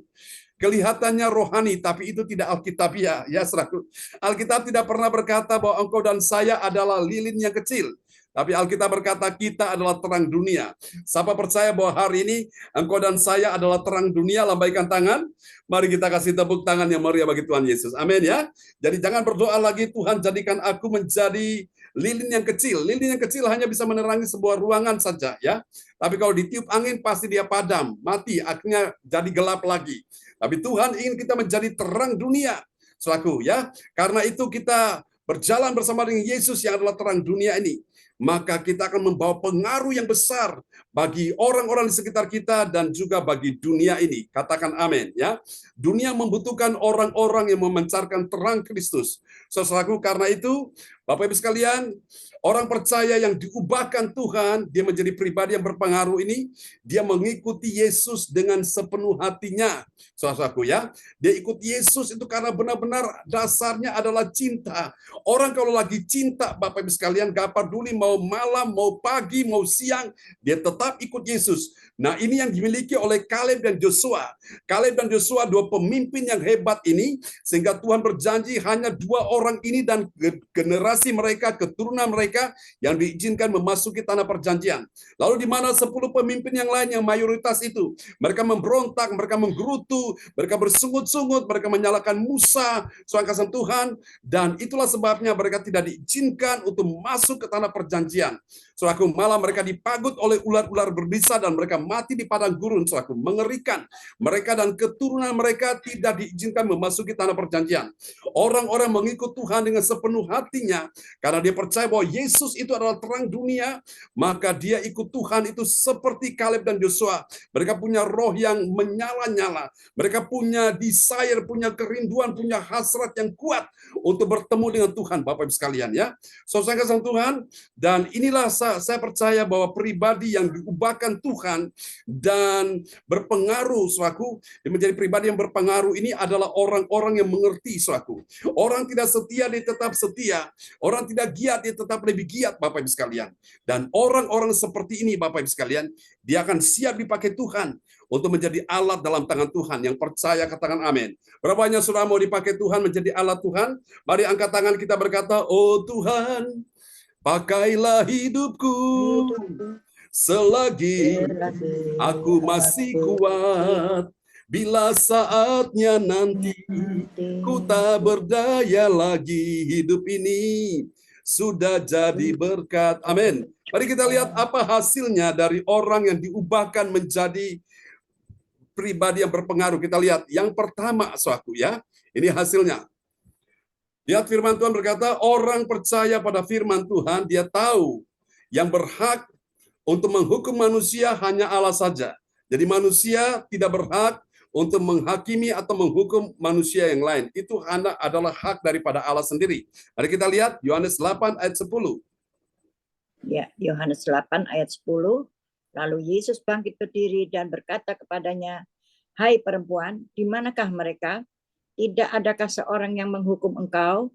kelihatannya rohani, tapi itu tidak alkitabiah. Ya, saudaraku. Alkitab tidak pernah berkata bahwa engkau dan saya adalah lilin yang kecil. Tapi Alkitab berkata kita adalah terang dunia. Siapa percaya bahwa hari ini engkau dan saya adalah terang dunia, lambaikan tangan. Mari kita kasih tepuk tangan yang meriah bagi Tuhan Yesus. Amin ya. Jadi jangan berdoa lagi, Tuhan jadikan aku menjadi lilin yang kecil. Lilin yang kecil hanya bisa menerangi sebuah ruangan saja ya. Tapi kalau ditiup angin pasti dia padam, mati, akhirnya jadi gelap lagi. Tapi Tuhan ingin kita menjadi terang dunia. Selaku ya. Karena itu kita berjalan bersama dengan Yesus yang adalah terang dunia ini. Maka kita akan membawa pengaruh yang besar bagi orang-orang di sekitar kita dan juga bagi dunia ini. Katakan amin ya. Dunia membutuhkan orang-orang yang memancarkan terang Kristus. Saudaraku, karena itu Bapak Ibu sekalian, orang percaya yang diubahkan Tuhan, dia menjadi pribadi yang berpengaruh ini, dia mengikuti Yesus dengan sepenuh hatinya. Saudaraku ya, dia ikut Yesus itu karena benar-benar dasarnya adalah cinta. Orang kalau lagi cinta, Bapak Ibu sekalian, gak peduli mau malam, mau pagi, mau siang, dia tetap ikut Yesus. Nah, ini yang dimiliki oleh Kaleb dan Joshua. Kaleb dan Joshua, dua pemimpin yang hebat ini, sehingga Tuhan berjanji hanya dua orang ini dan generasi mereka, keturunan mereka yang diizinkan memasuki tanah perjanjian. Lalu di mana 10 pemimpin yang lain yang mayoritas itu, mereka memberontak, mereka menggerutu, mereka bersungut-sungut, mereka menyalahkan Musa, seorang Tuhan, dan itulah sebabnya mereka tidak diizinkan untuk masuk ke tanah perjanjian. Saudaraku, malah mereka dipagut oleh ular-ular berbisa dan mereka mati di padang gurun. Saudaraku, mengerikan. Mereka dan keturunan mereka tidak diizinkan memasuki tanah perjanjian. Orang-orang mengikut Tuhan dengan sepenuh hatinya karena dia percaya bahwa Yesus itu adalah terang dunia, maka dia ikut Tuhan itu seperti Kaleb dan Joshua. Mereka punya roh yang menyala-nyala. Mereka punya desire, punya kerinduan, punya hasrat yang kuat untuk bertemu dengan Tuhan, Bapak Ibu sekalian ya. Saudara kasih Tuhan, dan inilah saya percaya bahwa pribadi yang diubahkan Tuhan dan berpengaruh suaku, menjadi pribadi yang berpengaruh ini adalah orang-orang yang mengerti suaku. Orang tidak setia, dia tetap setia. Orang tidak giat, dia tetap lebih giat, Bapak Ibu sekalian. Dan orang-orang seperti ini, Bapak Ibu sekalian, dia akan siap dipakai Tuhan untuk menjadi alat dalam tangan Tuhan. Yang percaya katakan amin. Berapa banyak saudara mau dipakai Tuhan menjadi alat Tuhan? Mari angkat tangan kita berkata, oh Tuhan, pakailah hidupku selagi aku masih kuat. Bila saatnya nanti ku tak berdaya lagi, hidup ini sudah jadi berkat. Amin. Mari kita lihat apa hasilnya dari orang yang diubahkan menjadi pribadi yang berpengaruh. Kita lihat yang pertama suatu ya. Ini hasilnya. Lihat firman Tuhan berkata, orang percaya pada firman Tuhan, dia tahu yang berhak untuk menghukum manusia hanya Allah saja. Jadi manusia tidak berhak untuk menghakimi atau menghukum manusia yang lain. Itu adalah hak daripada Allah sendiri. Mari kita lihat Yohanes 8 ayat 10. Ya, Yohanes 8 ayat 10. Lalu Yesus bangkit berdiri dan berkata kepadanya, hai perempuan, di manakah mereka? Tidak adakah seorang yang menghukum engkau?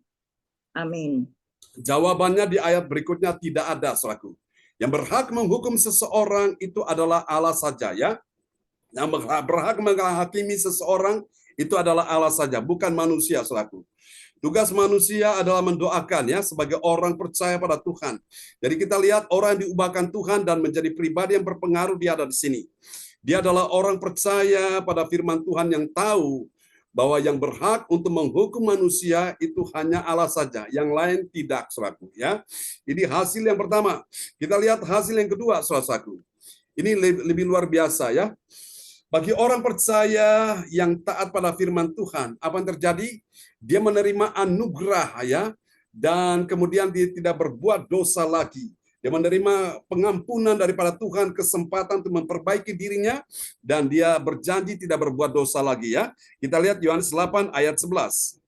Amin. Jawabannya di ayat berikutnya tidak ada, saudaraku. Yang berhak menghukum seseorang itu adalah Allah saja ya. Yang berhak menghakimi seseorang itu adalah Allah saja, bukan manusia, saudaraku. Tugas manusia adalah mendoakan ya sebagai orang percaya pada Tuhan. Jadi kita lihat orang yang diubahkan Tuhan dan menjadi pribadi yang berpengaruh, dia ada di sini. Dia adalah orang percaya pada firman Tuhan yang tahu bahwa yang berhak untuk menghukum manusia itu hanya Allah saja, yang lain tidak, saudaraku ya. Ini hasil yang pertama. Kita lihat hasil yang kedua, saudaraku. Ini lebih luar biasa ya. Bagi orang percaya yang taat pada firman Tuhan, apa yang terjadi? Dia menerima anugerah ya, dan kemudian dia tidak berbuat dosa lagi. Dia menerima pengampunan daripada Tuhan, kesempatan untuk memperbaiki dirinya, dan dia berjanji tidak berbuat dosa lagi ya. Kita lihat Yohanes 8 ayat 11.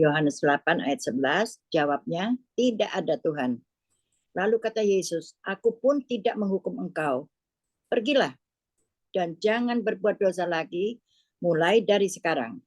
Yohanes 8 ayat 11, jawabnya, tidak ada Tuhan. Lalu kata Yesus, aku pun tidak menghukum engkau. Pergilah dan jangan berbuat dosa lagi mulai dari sekarang.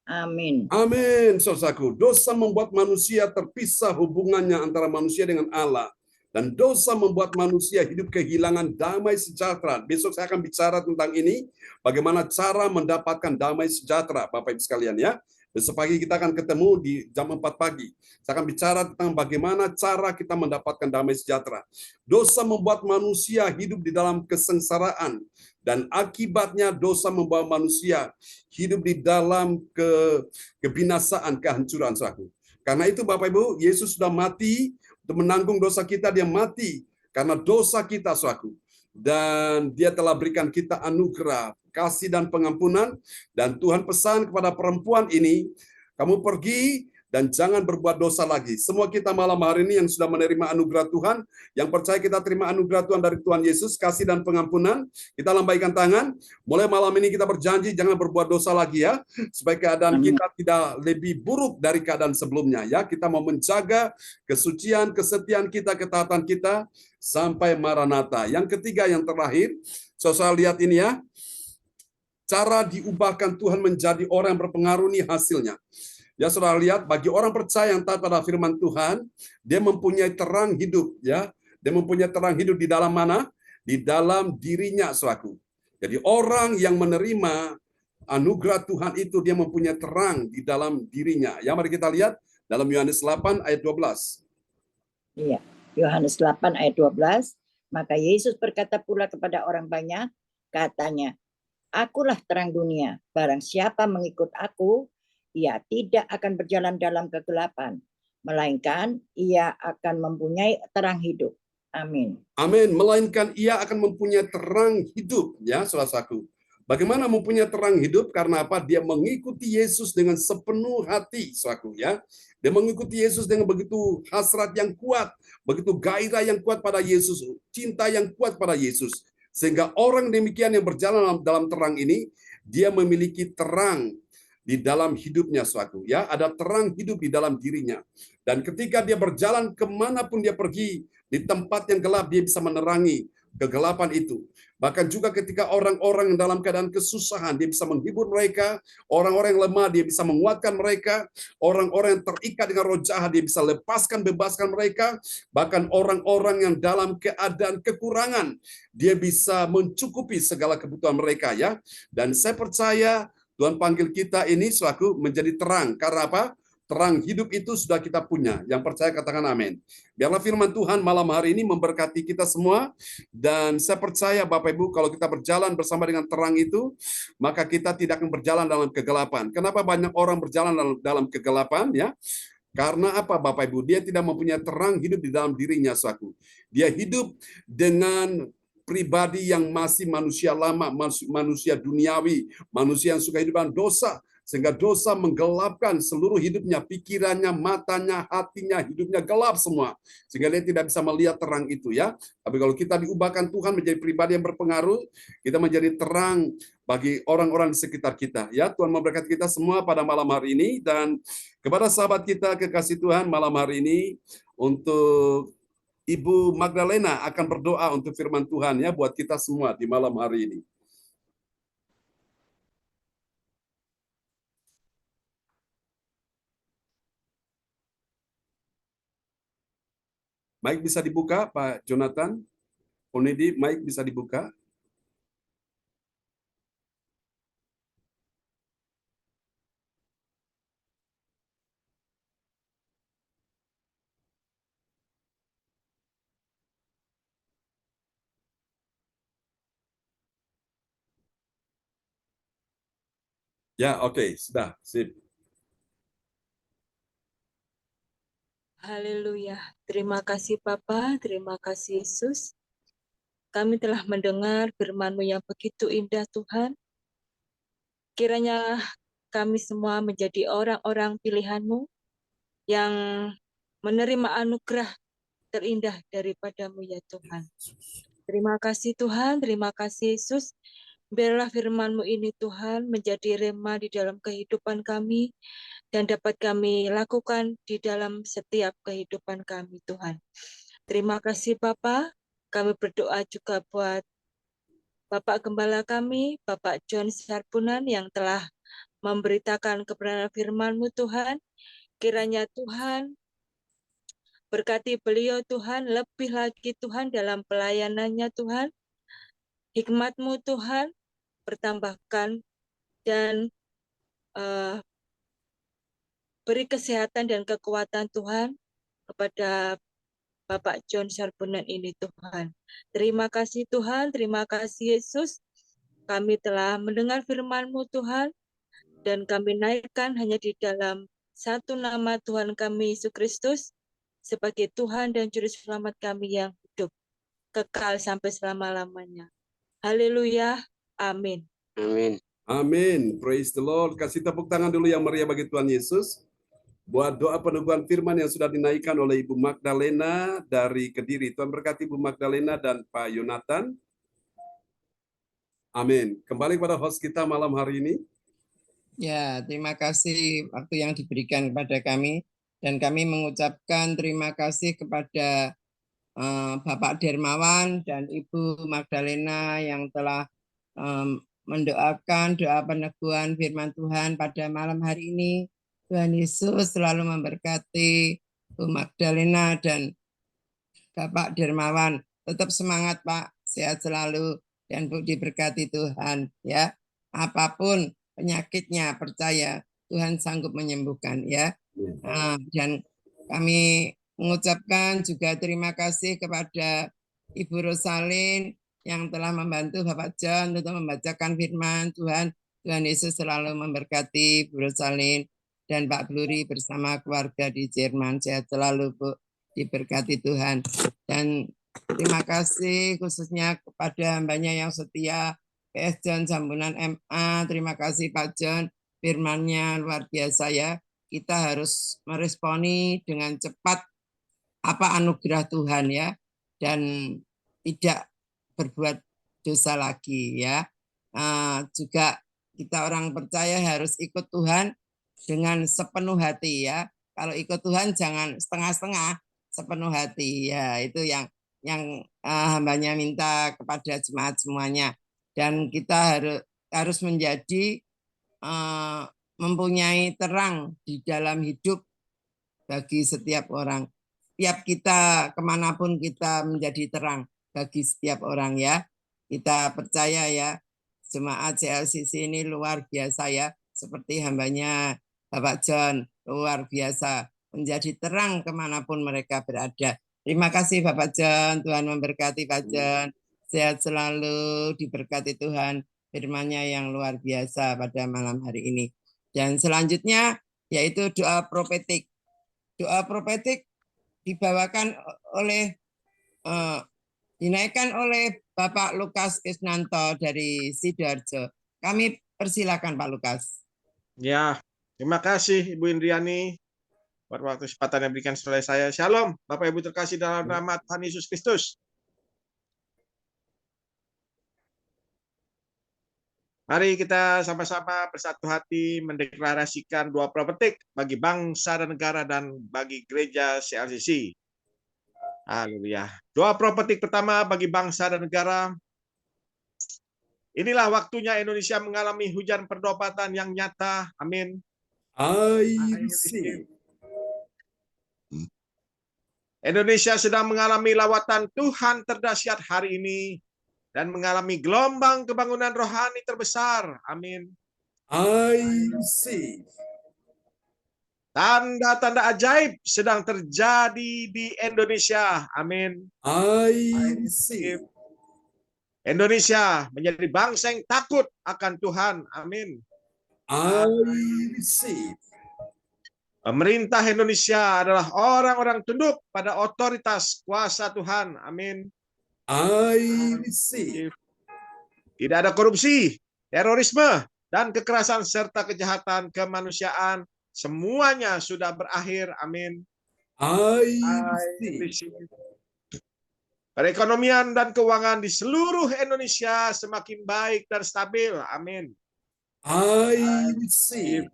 Amin. Amin, saudaraku. Dosa membuat manusia terpisah hubungannya antara manusia dengan Allah. Dan dosa membuat manusia hidup kehilangan damai sejahtera. Besok saya akan bicara tentang ini, bagaimana cara mendapatkan damai sejahtera, Bapak Ibu sekalian ya. Besok pagi kita akan ketemu di jam 4 pagi. Saya akan bicara tentang bagaimana cara kita mendapatkan damai sejahtera. Dosa membuat manusia hidup di dalam kesengsaraan. Dan akibatnya dosa membawa manusia hidup di dalam kebinasaan, kehancuran. Karena itu Bapak Ibu, Yesus sudah mati untuk menanggung dosa kita. Dia mati karena dosa kita, saudaraku. Dan dia telah berikan kita anugerah, kasih dan pengampunan. Dan Tuhan pesan kepada perempuan ini, kamu pergi dan jangan berbuat dosa lagi. Semua kita malam hari ini yang sudah menerima anugerah Tuhan, yang percaya kita terima anugerah Tuhan dari Tuhan Yesus, kasih dan pengampunan, kita lambaikan tangan. Mulai malam ini kita berjanji jangan berbuat dosa lagi ya, supaya keadaan kita tidak lebih buruk dari keadaan sebelumnya ya. Kita mau menjaga kesucian, kesetiaan kita, ketaatan kita sampai Maranatha. Yang ketiga, yang terakhir, saudara lihat ini ya, cara diubahkan Tuhan menjadi orang yang berpengaruh ini hasilnya. Ya, saudara lihat, bagi orang percaya yang taat pada firman Tuhan, dia mempunyai terang hidup, ya. Dia mempunyai terang hidup di dalam mana? Di dalam dirinya, saudaraku. Jadi orang yang menerima anugerah Tuhan itu dia mempunyai terang di dalam dirinya. Ya, mari kita lihat dalam Yohanes 8 ayat 12. Iya, Yohanes 8 ayat 12. Maka Yesus berkata pula kepada orang banyak, katanya, Akulah terang dunia, barang siapa mengikut aku, ia tidak akan berjalan dalam kegelapan, melainkan ia akan mempunyai terang hidup. Amin. Amin. Melainkan ia akan mempunyai terang hidup, ya, saudaraku. Bagaimana mempunyai terang hidup? Karena apa? Dia mengikuti Yesus dengan sepenuh hati, saudaraku, ya. Dia mengikuti Yesus dengan begitu hasrat yang kuat, begitu gairah yang kuat pada Yesus, cinta yang kuat pada Yesus. Sehingga orang demikian yang berjalan dalam terang ini, dia memiliki terang di dalam hidupnya, saudaraku, ya. Ada terang hidup di dalam dirinya. Dan ketika dia berjalan kemanapun dia pergi, di tempat yang gelap dia bisa menerangi kegelapan itu. Bahkan juga ketika orang-orang yang dalam keadaan kesusahan, dia bisa menghibur mereka. Orang-orang yang lemah, dia bisa menguatkan mereka. Orang-orang yang terikat dengan roh jahat, dia bisa lepaskan, bebaskan mereka. Bahkan orang-orang yang dalam keadaan kekurangan, dia bisa mencukupi segala kebutuhan mereka, ya. Dan saya percaya Tuhan panggil kita ini selaku menjadi terang. Karena apa? Terang hidup itu sudah kita punya. Yang percaya katakan amin. Biarlah firman Tuhan malam hari ini memberkati kita semua. Dan saya percaya Bapak Ibu, kalau kita berjalan bersama dengan terang itu, maka kita tidak akan berjalan dalam kegelapan. Kenapa banyak orang berjalan dalam kegelapan? Ya, karena apa Bapak Ibu? Dia tidak mempunyai terang hidup di dalam dirinya, saku. Dia hidup dengan pribadi yang masih manusia lama, manusia duniawi, manusia yang suka hidup dalam dosa, sehingga dosa menggelapkan seluruh hidupnya, pikirannya, matanya, hatinya, hidupnya gelap semua, sehingga dia tidak bisa melihat terang itu, ya. Tapi kalau kita diubahkan Tuhan menjadi pribadi yang berpengaruh, kita menjadi terang bagi orang-orang di sekitar kita, ya. Tuhan memberkati kita semua pada malam hari ini. Dan kepada sahabat kita kekasih Tuhan malam hari ini, untuk Ibu Magdalena akan berdoa untuk firman Tuhan, ya, buat kita semua di malam hari ini. Mic bisa dibuka, Pak Jonathan. Onedi, mic bisa dibuka. Ya, oke, sudah, sip. Haleluya. Terima kasih Bapa, terima kasih Yesus. Kami telah mendengar firman-Mu yang begitu indah Tuhan. Kiranya kami semua menjadi orang-orang pilihan-Mu yang menerima anugerah terindah daripada-Mu ya Tuhan. Terima kasih Tuhan, terima kasih Yesus. Biarlah firman-Mu ini Tuhan menjadi rema di dalam kehidupan kami dan dapat kami lakukan di dalam setiap kehidupan kami Tuhan. Terima kasih Bapa. Kami berdoa juga buat Bapak Gembala kami, Bapak John Sarpunan yang telah memberitakan kebenaran firman-Mu Tuhan. Kiranya Tuhan Berkati beliau Tuhan, lebih lagi Tuhan dalam pelayanannya Tuhan. Hikmat-Mu Tuhan, bertambahkan dan beri kesehatan dan kekuatan Tuhan kepada Bapak John Sarbunan ini Tuhan. Terima kasih Tuhan, terima kasih Yesus. Kami telah mendengar firman-Mu Tuhan, dan kami naikkan hanya di dalam satu nama Tuhan kami Yesus Kristus sebagai Tuhan dan Juru Selamat kami yang hidup kekal sampai selama-lamanya. Haleluya, amin. Amin. Amin. Praise the Lord. Kasih tepuk tangan dulu yang meriah bagi Tuhan Yesus. Buat doa peneguhan firman yang sudah dinaikkan oleh Ibu Magdalena dari Kediri. Tuhan berkati Ibu Magdalena dan Pak Yonatan. Amin. Kembali pada host kita malam hari ini. Ya, terima kasih waktu yang diberikan kepada kami. Dan kami mengucapkan terima kasih kepada Bapak Dermawan dan Ibu Magdalena yang telah mendoakan doa peneguhan firman Tuhan pada malam hari ini. Tuhan Yesus selalu memberkati Bu Magdalena dan Bapak Dermawan. Tetap semangat Pak, sehat selalu dan Bu diberkati Tuhan ya. Apapun penyakitnya percaya Tuhan sanggup menyembuhkan ya. Dan kami mengucapkan juga terima kasih kepada Ibu Rosalin yang telah membantu Bapak John untuk membacakan firman Tuhan. Tuhan Yesus selalu memberkati Bu Rosalin dan Pak Bluri bersama keluarga di Jerman. Sehat selalu Bu, diberkati Tuhan. Dan terima kasih khususnya kepada hambanya yang setia, PS John Sambunan MA. Terima kasih Pak John, firman-Nya luar biasa ya. Kita harus meresponi dengan cepat apa anugerah Tuhan ya, dan tidak berbuat dosa lagi ya. Juga kita orang percaya harus ikut Tuhan dengan sepenuh hati ya. Kalau ikut Tuhan jangan setengah-setengah, sepenuh hati ya. Itu yang hambanya minta kepada jemaat semuanya. Dan kita harus menjadi mempunyai terang di dalam hidup bagi setiap orang. Setiap kita kemanapun kita menjadi terang bagi setiap orang ya. Kita percaya ya, jemaat CLCC ini luar biasa ya. Seperti hambanya Bapak John, luar biasa. Menjadi terang kemanapun mereka berada. Terima kasih Bapak John, Tuhan memberkati Pak John. Sehat selalu, diberkati Tuhan. Firman-Nya yang luar biasa pada malam hari ini. Dan selanjutnya yaitu doa profetik. Doa profetik dibawakan oleh dinaikkan oleh Bapak Lukas Krisnanto dari Sidoarjo. Kami persilakan Pak Lukas. Ya, terima kasih Ibu Indriani buat waktu kesempatan yang diberikan oleh saya. Shalom, Bapak Ibu terkasih dalam nama Tuhan Yesus Kristus. Mari kita sama-sama bersatu hati mendeklarasikan doa profetik bagi bangsa dan negara dan bagi gereja CLCC. Haleluya. Doa profetik pertama bagi bangsa dan negara. Inilah waktunya Indonesia mengalami hujan perdobatan yang nyata. Amin. I receive. Indonesia sedang mengalami lawatan Tuhan terdahsyat hari ini dan mengalami gelombang kebangunan rohani terbesar. Amin. I receive. Tanda-tanda ajaib sedang terjadi di Indonesia. Amin. I receive. Indonesia menjadi bangsa yang takut akan Tuhan. Amin. I receive. Pemerintah Indonesia adalah orang-orang tunduk pada otoritas kuasa Tuhan. Amin. I receive. Tidak ada korupsi, terorisme, dan kekerasan serta kejahatan kemanusiaan. Semuanya sudah berakhir. Amin. I receive. Perekonomian dan keuangan di seluruh Indonesia semakin baik dan stabil. Amin. I receive.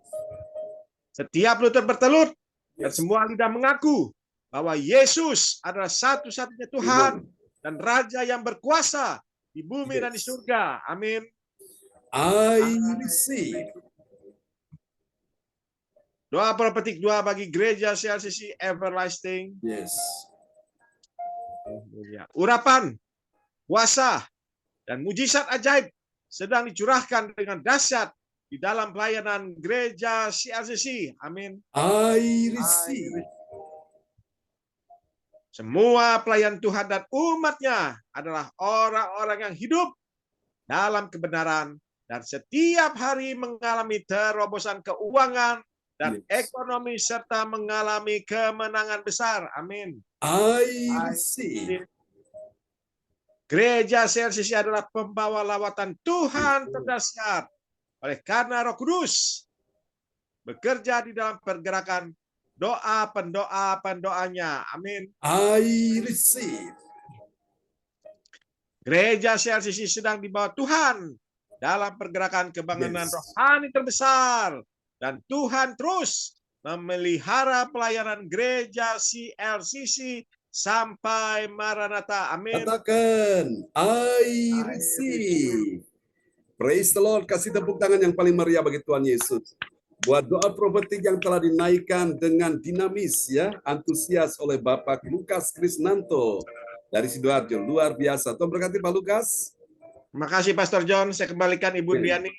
Setiap lutut bertelut dan semua lidah mengaku bahwa Yesus adalah satu-satunya Tuhan dan Raja yang berkuasa di bumi dan di surga. Amin. I receive. Doa profetik 2 bagi gereja CLCC Everlasting. Yes. Urapan, kuasa, dan mujizat ajaib sedang dicurahkan dengan dahsyat di dalam pelayanan gereja CLCC. Amin. I receive. Semua pelayan Tuhan dan umatnya adalah orang-orang yang hidup dalam kebenaran dan setiap hari mengalami terobosan keuangan dan ekonomi serta mengalami kemenangan besar. Amin. I receive. Gereja CLCC adalah pembawa lawatan Tuhan terdahsyat. Oleh karena Roh Kudus bekerja di dalam pergerakan doa pendoanya. Amin. I receive. Gereja CLCC sedang dibawa Tuhan dalam pergerakan kebangunan rohani terbesar. Dan Tuhan terus memelihara pelayanan gereja CLCC sampai Maranatha. Amin. Katakan, I receive. Praise the Lord. Kasih tepuk tangan yang paling meriah bagi Tuhan Yesus. Buat doa profetik yang telah dinaikkan dengan dinamis, ya, antusias oleh Bapak Lukas Krisnanto dari Sidoarjo. Luar biasa. Tuhan berkati Pak Lukas. Terima kasih Pastor John. Saya kembalikan Ibu Diani.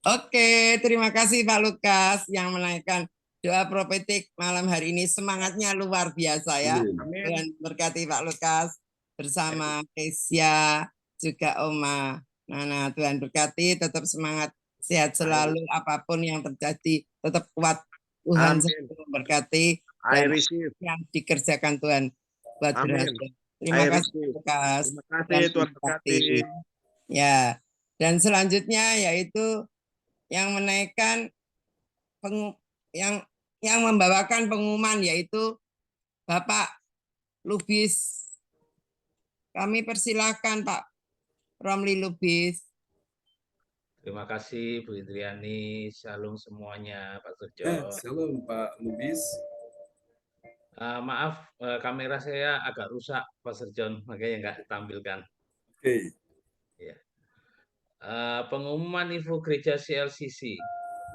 Oke, terima kasih Pak Lukas yang menaikkan doa profetik malam hari ini. Semangatnya luar biasa ya. Amin. Tuhan berkati Pak Lukas bersama Kesia juga Oma Nana. Tuhan berkati, tetap semangat, sehat selalu, apapun yang terjadi tetap kuat. Tuhan selalu berkati dan yang dikerjakan Tuhan buat berhasil. Terima kasih Pak Lukas. Terima kasih Tuhan berkati. Ya, dan selanjutnya yaitu yang menaikkan yang membawakan pengumuman yaitu Bapak Lubis. Kami persilahkan Pak Romli Lubis. Terima kasih Bu Indriani. Shalom semuanya Pak Surjo. Shalom Pak Lubis. Maaf, kamera saya agak rusak Pak Surjon, makanya nggak ditampilkan. Oke. Ya. Pengumuman info gereja CLCC.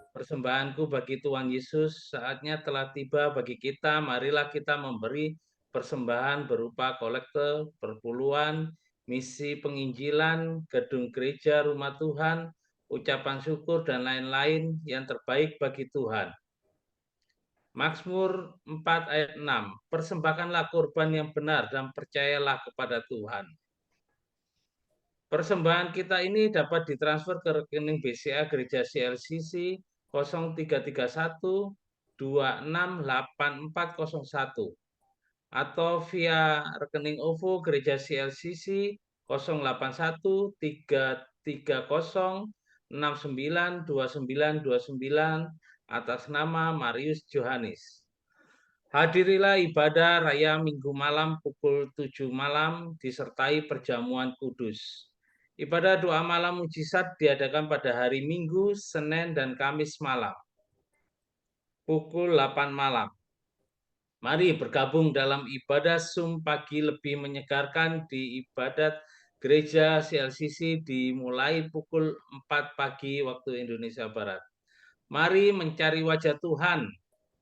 Persembahanku bagi Tuhan Yesus, saatnya telah tiba bagi kita. Marilah kita memberi persembahan berupa kolekte, perpuluhan, misi penginjilan, gedung gereja, rumah Tuhan, ucapan syukur, dan lain-lain yang terbaik bagi Tuhan. Mazmur 4 ayat 6, persembahkanlah korban yang benar dan percayalah kepada Tuhan. Persembahan kita ini dapat ditransfer ke rekening BCA Gereja CLCC 0331 268401 atau via rekening OVO Gereja CLCC 081 330 69 29 29 atas nama Marius Johannes. Hadirilah ibadah raya Minggu malam pukul 7 malam disertai perjamuan kudus. Ibadah doa malam mujizat diadakan pada hari Minggu, Senin, dan Kamis malam. Pukul 8 malam. Mari bergabung dalam ibadah Zoom pagi lebih menyegarkan di ibadat gereja CLCC dimulai pukul 4 pagi waktu Indonesia Barat. Mari mencari wajah Tuhan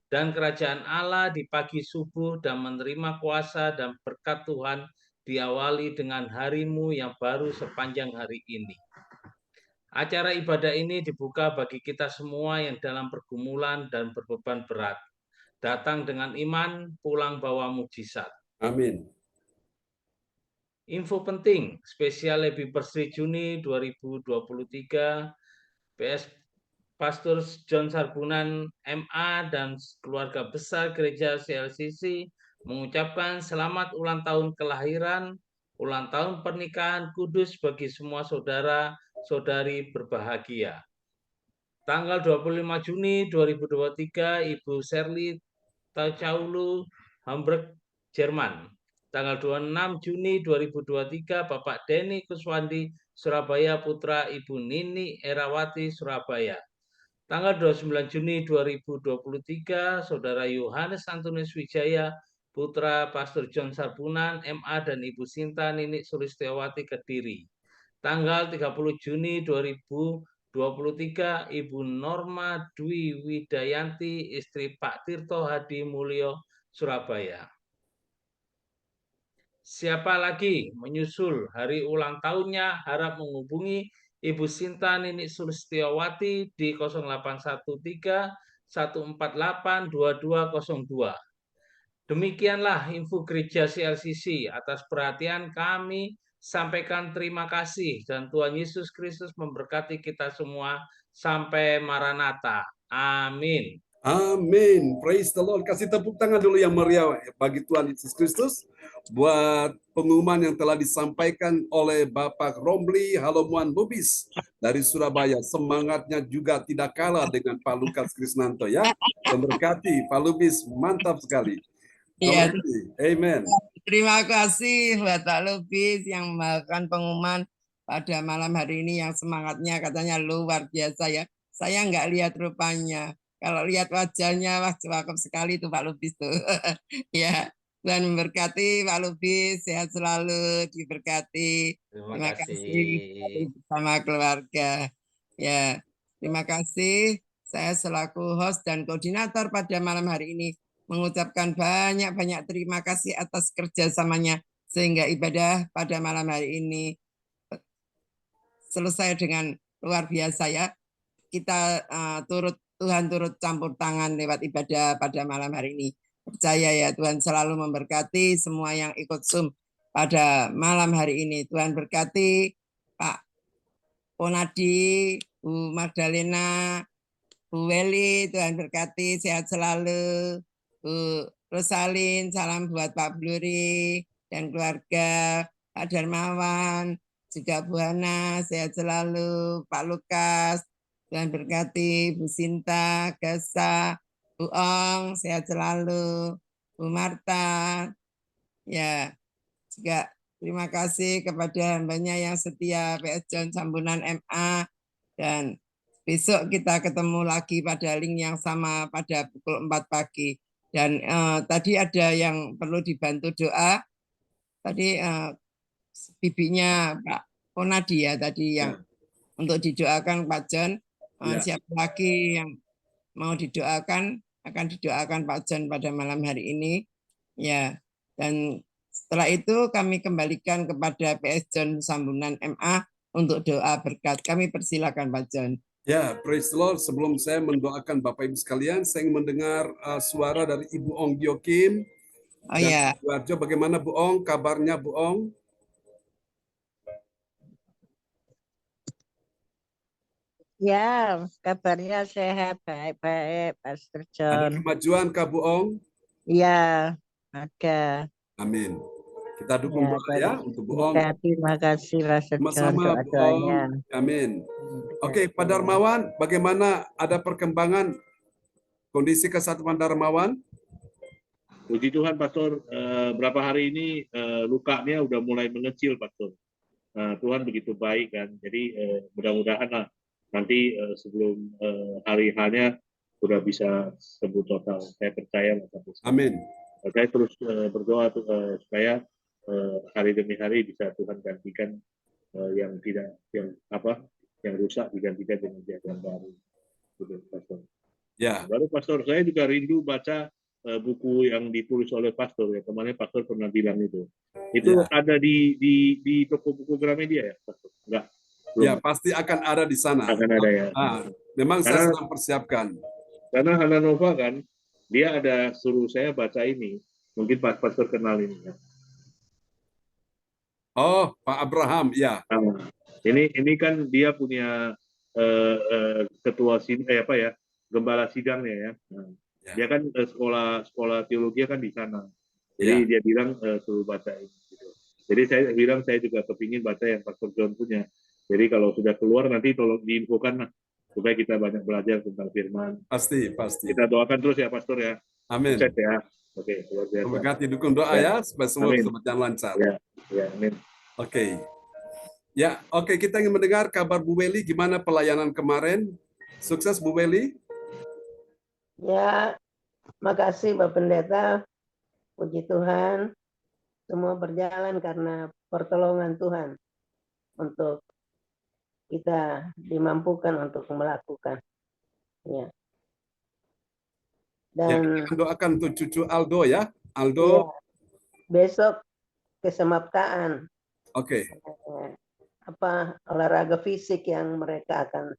dan kerajaan Allah di pagi subuh dan menerima kuasa dan berkat Tuhan diawali dengan harimu yang baru sepanjang hari ini. Acara ibadah ini dibuka bagi kita semua yang dalam pergumulan dan berbeban berat. Datang dengan iman, pulang bawa mujizat. Amin. Info penting, spesial Happy Birthday Juni 2023, PS Pastor John Sarbunan MA dan keluarga besar gereja CLCC mengucapkan selamat ulang tahun kelahiran, ulang tahun pernikahan kudus bagi semua saudara-saudari berbahagia. Tanggal 25 Juni 2023, Ibu Shirley Tacaulu, Hamburg, Jerman. Tanggal 26 Juni 2023, Bapak Denny Kuswandi, Surabaya, putra Ibu Nini Erawati, Surabaya. Tanggal 29 Juni 2023, Saudara Yohanes Antonius Wijaya, putra Pastor John Sarbunan, MA, dan Ibu Sinta Nini Sulistiawati, Kediri. Tanggal 30 Juni 2023, 23 Ibu Norma Dwi Widayanti, istri Pak Tirto Hadi Mulyo, Surabaya. Siapa lagi menyusul hari ulang tahunnya harap menghubungi Ibu Sinta Nini Sulistiawati di 0813 148 2202. Demikianlah info Gereja CLCC. Atas perhatian kami sampaikan terima kasih dan Tuhan Yesus Kristus memberkati kita semua sampai Maranatha. Amin. Amin. Praise the Lord. Kasih tepuk tangan dulu yang meriah bagi Tuhan Yesus Kristus buat pengumuman yang telah disampaikan oleh Bapak Romli Halomuan Lubis dari Surabaya. Semangatnya juga tidak kalah dengan Pak Lukas Krisnanto ya. Memberkati Pak Lubis, mantap sekali. Iya. Amen. Terima kasih buat Pak Lubis yang melakukan pengumuman pada malam hari ini yang semangatnya katanya luar biasa ya. Saya nggak lihat rupanya. Kalau lihat wajahnya, wah cakep sekali tuh Pak Lubis tuh. Ya, Tuhan memberkati Pak Lubis, sehat selalu, diberkati. Terima kasih bersama keluarga. Ya, terima kasih. Saya selaku host dan koordinator pada malam hari ini mengucapkan banyak-banyak terima kasih atas kerjasamanya sehingga ibadah pada malam hari ini selesai dengan luar biasa ya. Kita Tuhan turut campur tangan lewat ibadah pada malam hari ini. Percaya ya Tuhan selalu memberkati semua yang ikut Zoom pada malam hari ini. Tuhan berkati Pak Ponadi, Bu Magdalena, Bu Weli, Tuhan berkati, sehat selalu. Bu Rosalin, salam buat Pak Bluri dan keluarga, Pak Darmawan, juga Bu Hana, sehat selalu. Pak Lukas, Tuhan berkati. Bu Sinta, Gesa, Bu Ong, sehat selalu. Bu Marta, ya juga terima kasih kepada hambanya yang setia PS John Sambunan MA, dan besok kita ketemu lagi pada link yang sama pada pukul 4 pagi. Dan tadi ada yang perlu dibantu doa. Tadi bibinya Pak Ponadi ya tadi yang untuk didoakan Pak John. Siapa lagi yang mau didoakan akan didoakan Pak John pada malam hari ini. Ya, dan setelah itu kami kembalikan kepada PS John Sambunan MA untuk doa berkat. Kami persilakan Pak John. Ya, praise the Lord. Sebelum saya mendoakan Bapak Ibu sekalian, saya ingin mendengar suara dari Ibu Ong Giokim. Oh ya. Sidoarjo, bagaimana Bu Ong? Kabarnya Bu Ong? Ya, kabarnya sehat, baik-baik, Pastor John. Ada kemajuan Kak Bu Ong? Iya, ada. Amin. Kita dukung Ya, doa ya untuk Bu Ong. Terima kasih Pastor John Sama-sama Bu Ong. Amin. Oke, Pak Darmawan, bagaimana ada perkembangan kondisi kesehatan Darmawan? Puji Tuhan, Pastor. Berapa hari ini lukanya udah mulai mengecil, Pastor. Tuhan begitu baik kan. Jadi mudah-mudahan lah nanti sebelum hari H-nya sudah bisa sembuh total. Saya percaya. Amin. Saya terus berdoa supaya hari demi hari bisa Tuhan gantikan yang rusak digantikan dengan yang baru. Gitu, Pastor. Ya. Baru Pastor, saya juga rindu baca buku yang ditulis oleh Pastor ya. Kemarin Pastor pernah bilang itu. Itu ada di toko buku Gramedia ya, Pastor? Enggak. Belum. Ya, pasti akan ada di sana. Akan ada ya. Memang saya sedang persiapkan. Karena Hana Nova kan, dia ada suruh saya baca ini. Mungkin Pak Pastor kenal ini ya. Oh, Pak Abraham, ya. Ini kan dia punya ketua gembala sidangnya ya. Dia kan sekolah teologi kan di sana. Jadi dia bilang suruh baca ini. Gitu. Jadi saya bilang saya juga kepingin baca yang Pastor John punya. Jadi kalau sudah keluar nanti tolong diinfokan supaya kita banyak belajar tentang firman. Pasti. Kita doakan terus ya Pastor ya. Amin. Sukses ya. Oke, luar biasa. Terima kasih, dukung doa ya supaya semua bisa berjalan lancar. Ya, amin. Oke. Ya, oke, kita ingin mendengar kabar Bu Weli, gimana pelayanan kemarin? Sukses Bu Weli? Ya, makasih Bapak Pendeta. Puji Tuhan, semua berjalan karena pertolongan Tuhan untuk kita dimampukan untuk melakukan. Ya. Dan kita doakan untuk cucu Aldo ya. Aldo. Ya, besok kesemaptaan. Oke. Olahraga fisik yang mereka akan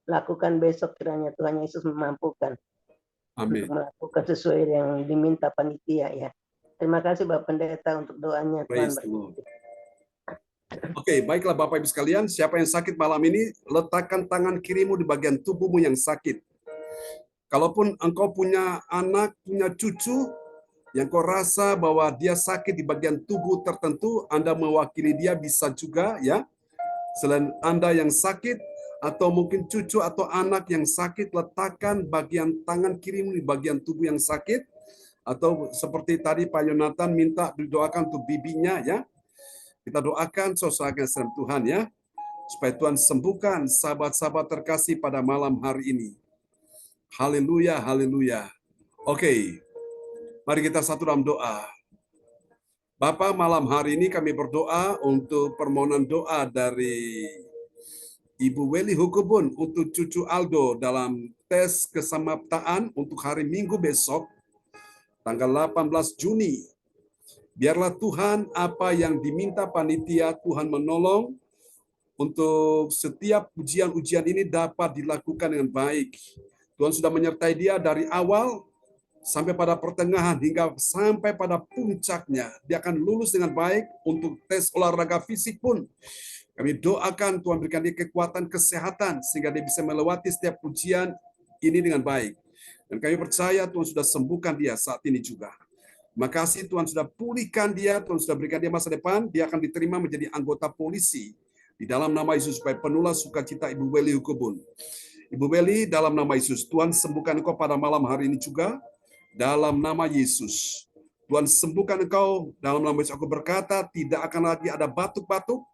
lakukan besok, kiranya Tuhan Yesus memampukan. Amin. Untuk melakukan sesuai yang diminta panitia ya. Terima kasih Bapak Pendeta untuk doanya. Tuhan berkati. Oke, baiklah Bapak Ibu sekalian, siapa yang sakit malam ini, letakkan tangan kirimu di bagian tubuhmu yang sakit. Kalaupun engkau punya anak, punya cucu, yang kau rasa bahwa dia sakit di bagian tubuh tertentu, Anda mewakili dia bisa juga ya. Selain Anda yang sakit, atau mungkin cucu atau anak yang sakit, letakkan bagian tangan kirimu di bagian tubuh yang sakit. Atau seperti tadi Pak Yonatan minta didoakan untuk bibinya ya. Kita doakan sosoknya Tuhan ya. Supaya Tuhan sembuhkan sahabat-sahabat terkasih pada malam hari ini. Haleluya, haleluya. Oke, mari kita satu dalam doa. Bapa, malam hari ini kami berdoa untuk permohonan doa dari Ibu Weli Hukubun untuk cucu Aldo dalam tes kesamaptaan untuk hari Minggu besok, tanggal 18 Juni. Biarlah Tuhan apa yang diminta panitia, Tuhan menolong untuk setiap ujian-ujian ini dapat dilakukan dengan baik. Tuhan sudah menyertai dia dari awal sampai pada pertengahan hingga sampai pada puncaknya. Dia akan lulus dengan baik untuk tes olahraga fisik pun. Kami doakan Tuhan berikan dia kekuatan kesehatan sehingga dia bisa melewati setiap ujian ini dengan baik. Dan kami percaya Tuhan sudah sembuhkan dia saat ini juga. Terima kasih Tuhan sudah pulihkan dia, Tuhan sudah berikan dia masa depan, dia akan diterima menjadi anggota polisi. Di dalam nama Yesus supaya penuhlah sukacita Ibu Weli Hukubun. Ibu Weli, dalam nama Yesus, Tuhan sembuhkan engkau pada malam hari ini juga. Dalam nama Yesus. Tuhan sembuhkan engkau, dalam nama Yesus aku berkata, tidak akan lagi ada batuk-batuk,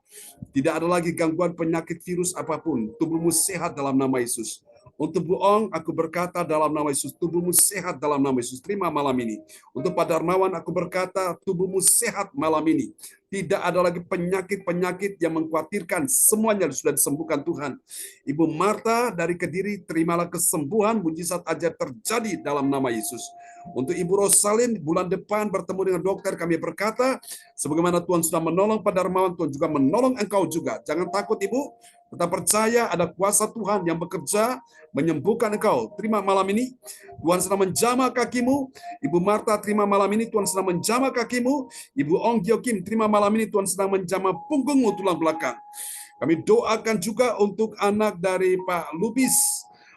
tidak ada lagi gangguan penyakit virus apapun. Tubuhmu sehat dalam nama Yesus. Untuk Bu Ong, aku berkata dalam nama Yesus, tubuhmu sehat dalam nama Yesus. Terima malam ini. Untuk Pak Darmawan, aku berkata, tubuhmu sehat malam ini. Tidak ada lagi penyakit-penyakit yang mengkhawatirkan. Semuanya sudah disembuhkan Tuhan. Ibu Marta dari Kediri, terimalah kesembuhan, mujizat ajaib terjadi dalam nama Yesus. Untuk Ibu Rosalin, bulan depan bertemu dengan dokter, kami berkata, sebagaimana Tuhan sudah menolong Pak Darmawan, Tuhan juga menolong engkau juga. Jangan takut Ibu, tetap percaya ada kuasa Tuhan yang bekerja menyembuhkan engkau. Terima malam ini, Tuhan sedang menjamah kakimu. Ibu Marta, terima malam ini, Tuhan sedang menjamah kakimu. Ibu Ong Gyokim, terima malam ini, Tuhan sedang menjamah punggungmu, tulang belakang. Kami doakan juga untuk anak dari Pak Lubis.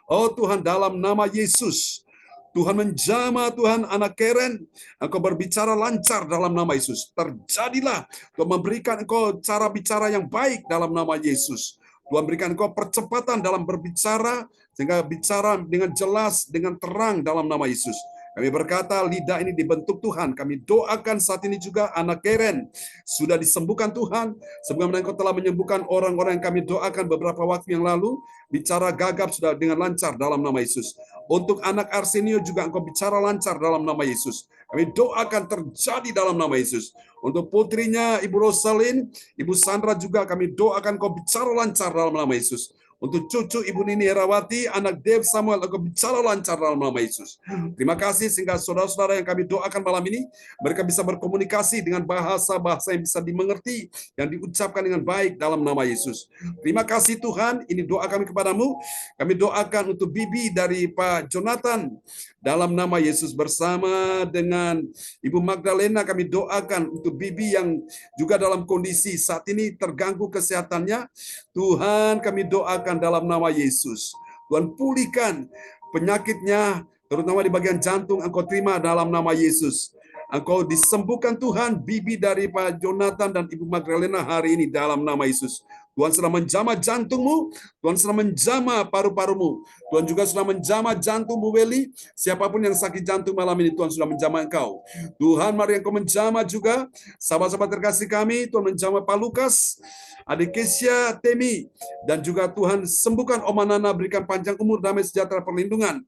Oh Tuhan, dalam nama Yesus, Tuhan menjamah Tuhan anak Karen, engkau berbicara lancar dalam nama Yesus. Terjadilah, Tuhan memberikan engkau cara bicara yang baik dalam nama Yesus. Tuhan berikan engkau percepatan dalam berbicara, sehingga bicara dengan jelas, dengan terang dalam nama Yesus. Kami berkata, lidah ini dibentuk Tuhan. Kami doakan saat ini juga anak Karen sudah disembuhkan Tuhan. Sebagaimana engkau telah menyembuhkan orang-orang yang kami doakan beberapa waktu yang lalu, bicara gagap sudah dengan lancar dalam nama Yesus. Untuk anak Arsenio juga engkau bicara lancar dalam nama Yesus. Kami doakan terjadi dalam nama Yesus. Untuk putrinya Ibu Rosalin, Ibu Sandra juga kami doakan engkau bicara lancar dalam nama Yesus. Untuk cucu Ibu Nini Herawati, anak Dev Samuel, engkau bicara lancar dalam nama Yesus. Terima kasih sehingga saudara-saudara yang kami doakan malam ini, mereka bisa berkomunikasi dengan bahasa-bahasa yang bisa dimengerti, yang diucapkan dengan baik dalam nama Yesus. Terima kasih Tuhan, ini doa kami kepadamu. Kami doakan untuk Bibi dari Pak Jonathan, dalam nama Yesus bersama dengan Ibu Magdalena, kami doakan untuk Bibi yang juga dalam kondisi saat ini terganggu kesehatannya. Tuhan kami doakan dalam nama Yesus. Tuhan pulihkan penyakitnya, terutama di bagian jantung, engkau terima dalam nama Yesus. Engkau disembuhkan Tuhan, Bibi dari Pak Jonathan dan Ibu Magdalena hari ini dalam nama Yesus. Tuhan sedang menjamah jantungmu, Tuhan sedang menjamah paru-parumu. Tuhan juga sedang menjamah jantung Bu Weli. Siapapun yang sakit jantung malam ini, Tuhan sudah menjamah engkau. Tuhan, mari engkau menjamah juga sahabat-sahabat terkasih kami. Tuhan menjamah Pak Lukas, Adik Kesia, Temi, dan juga Tuhan sembuhkan Om Nana, berikan panjang umur, damai sejahtera, perlindungan.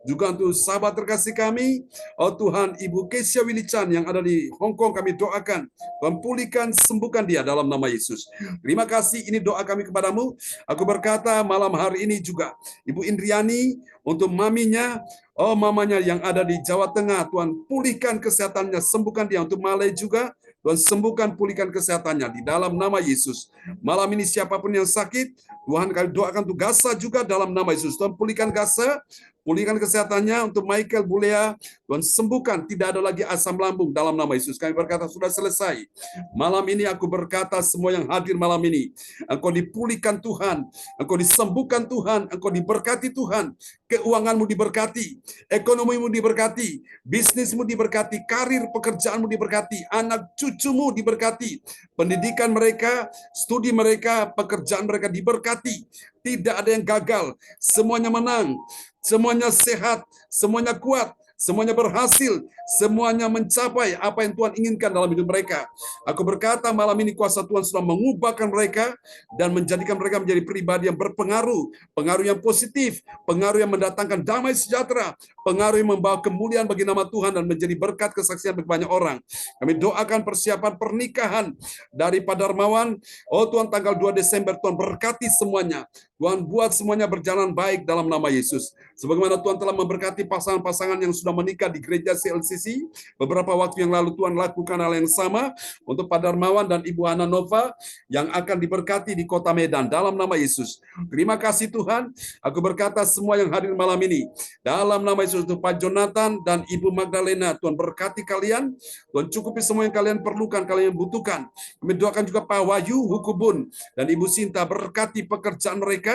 Juga untuk sahabat terkasih kami, oh Tuhan, Ibu Kesia Wilichan yang ada di Hong Kong, kami doakan, Tuhan pulihkan, sembuhkan dia dalam nama Yesus. Terima kasih, ini doa kami kepadamu. Aku berkata malam hari ini juga, Ibu Indriani, untuk maminya, oh mamanya yang ada di Jawa Tengah, Tuhan pulihkan kesehatannya, sembuhkan dia. Untuk Malay juga, Tuhan sembuhkan, pulihkan kesehatannya di dalam nama Yesus. Malam ini siapapun yang sakit, Tuhan kami doakan untuk Gasa juga dalam nama Yesus. Tuhan pulihkan Gasa, pulihkan kesehatannya. Untuk Michael Bulea, Tuhan sembuhkan, tidak ada lagi asam lambung dalam nama Yesus. Kami berkata sudah selesai. Malam ini aku berkata semua yang hadir malam ini, engkau dipulihkan Tuhan, engkau disembuhkan Tuhan, engkau diberkati Tuhan, keuanganmu diberkati, ekonomimu diberkati, bisnismu diberkati, karir pekerjaanmu diberkati, anak cucumu diberkati, pendidikan mereka, studi mereka, pekerjaan mereka diberkati. Tidak ada yang gagal, semuanya menang, semuanya sehat, semuanya kuat, semuanya berhasil, semuanya mencapai apa yang Tuhan inginkan dalam hidup mereka. Aku berkata malam ini kuasa Tuhan sudah mengubahkan mereka dan menjadikan mereka menjadi pribadi yang berpengaruh, pengaruh yang positif, pengaruh yang mendatangkan damai sejahtera, pengaruh yang membawa kemuliaan bagi nama Tuhan dan menjadi berkat kesaksian bagi banyak orang. Kami doakan persiapan pernikahan dari Pak Darmawan. Oh Tuhan, tanggal 2 Desember, Tuhan berkati semuanya. Tuhan buat semuanya berjalan baik dalam nama Yesus. Sebagaimana Tuhan telah memberkati pasangan-pasangan yang sudah menikah di gereja CLCC, beberapa waktu yang lalu Tuhan lakukan hal yang sama untuk Pak Darmawan dan Ibu Hana Nova yang akan diberkati di kota Medan dalam nama Yesus. Terima kasih Tuhan. Aku berkata semua yang hadir malam ini dalam nama Yesus, untuk Pak Jonathan dan Ibu Magdalena, Tuhan berkati kalian, Tuhan cukupi semua yang kalian perlukan, kalian butuhkan. Kami doakan juga Pak Wahyu Hukubun dan Ibu Sinta, berkati pekerjaan mereka.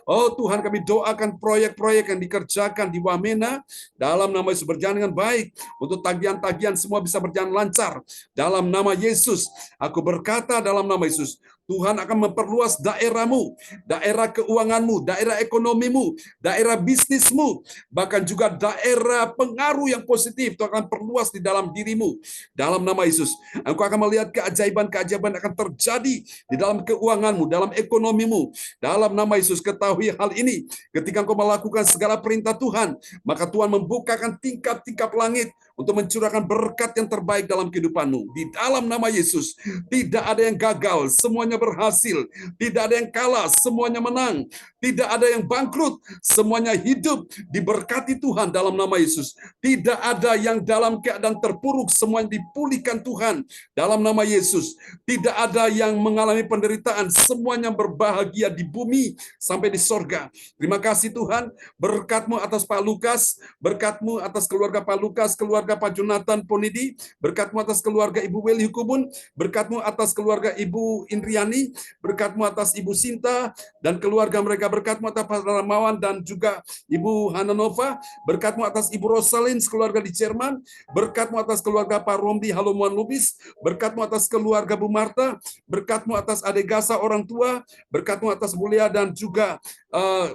Oh Tuhan, kami doakan proyek-proyek yang dikerjakan di Wamena dalam nama Yesus berjalan dengan baik. Untuk tagihan-tagihan semua bisa berjalan lancar dalam nama Yesus. Aku berkata dalam nama Yesus, Tuhan akan memperluas daerahmu, daerah keuanganmu, daerah ekonomimu, daerah bisnismu, bahkan juga daerah pengaruh yang positif. Tuhan akan perluas di dalam dirimu. Dalam nama Yesus, engkau akan melihat keajaiban-keajaiban akan terjadi di dalam keuanganmu, dalam ekonomimu. Dalam nama Yesus, ketahui hal ini. Ketika engkau melakukan segala perintah Tuhan, maka Tuhan membukakan tingkap-tingkap langit untuk mencurahkan berkat yang terbaik dalam kehidupanmu. Di dalam nama Yesus, tidak ada yang gagal, semuanya berhasil. Tidak ada yang kalah, semuanya menang. Tidak ada yang bangkrut, semuanya hidup diberkati Tuhan dalam nama Yesus. Tidak ada yang dalam keadaan terpuruk, semuanya dipulihkan Tuhan dalam nama Yesus. Tidak ada yang mengalami penderitaan, semuanya berbahagia di bumi sampai di sorga. Terima kasih Tuhan, berkat-Mu atas Pak Lukas, berkat-Mu atas keluarga Pak Lukas, keluarga Pak Jonathan Ponidi, berkat-Mu atas keluarga Ibu Weli Hukubun, berkat-Mu atas keluarga Ibu Indriani, berkat-Mu atas Ibu Sinta dan keluarga mereka, berkat-Mu atas Pak Darmawan dan juga Ibu Hana Nova, berkat-Mu atas Ibu Rosalin keluarga di Jerman, berkat-Mu atas keluarga Pak Romdi Halomuan Lubis, berkat-Mu atas keluarga Bu Marta, berkat-Mu atas Adik Gasa orang tua, berkat-Mu atas Mulia dan juga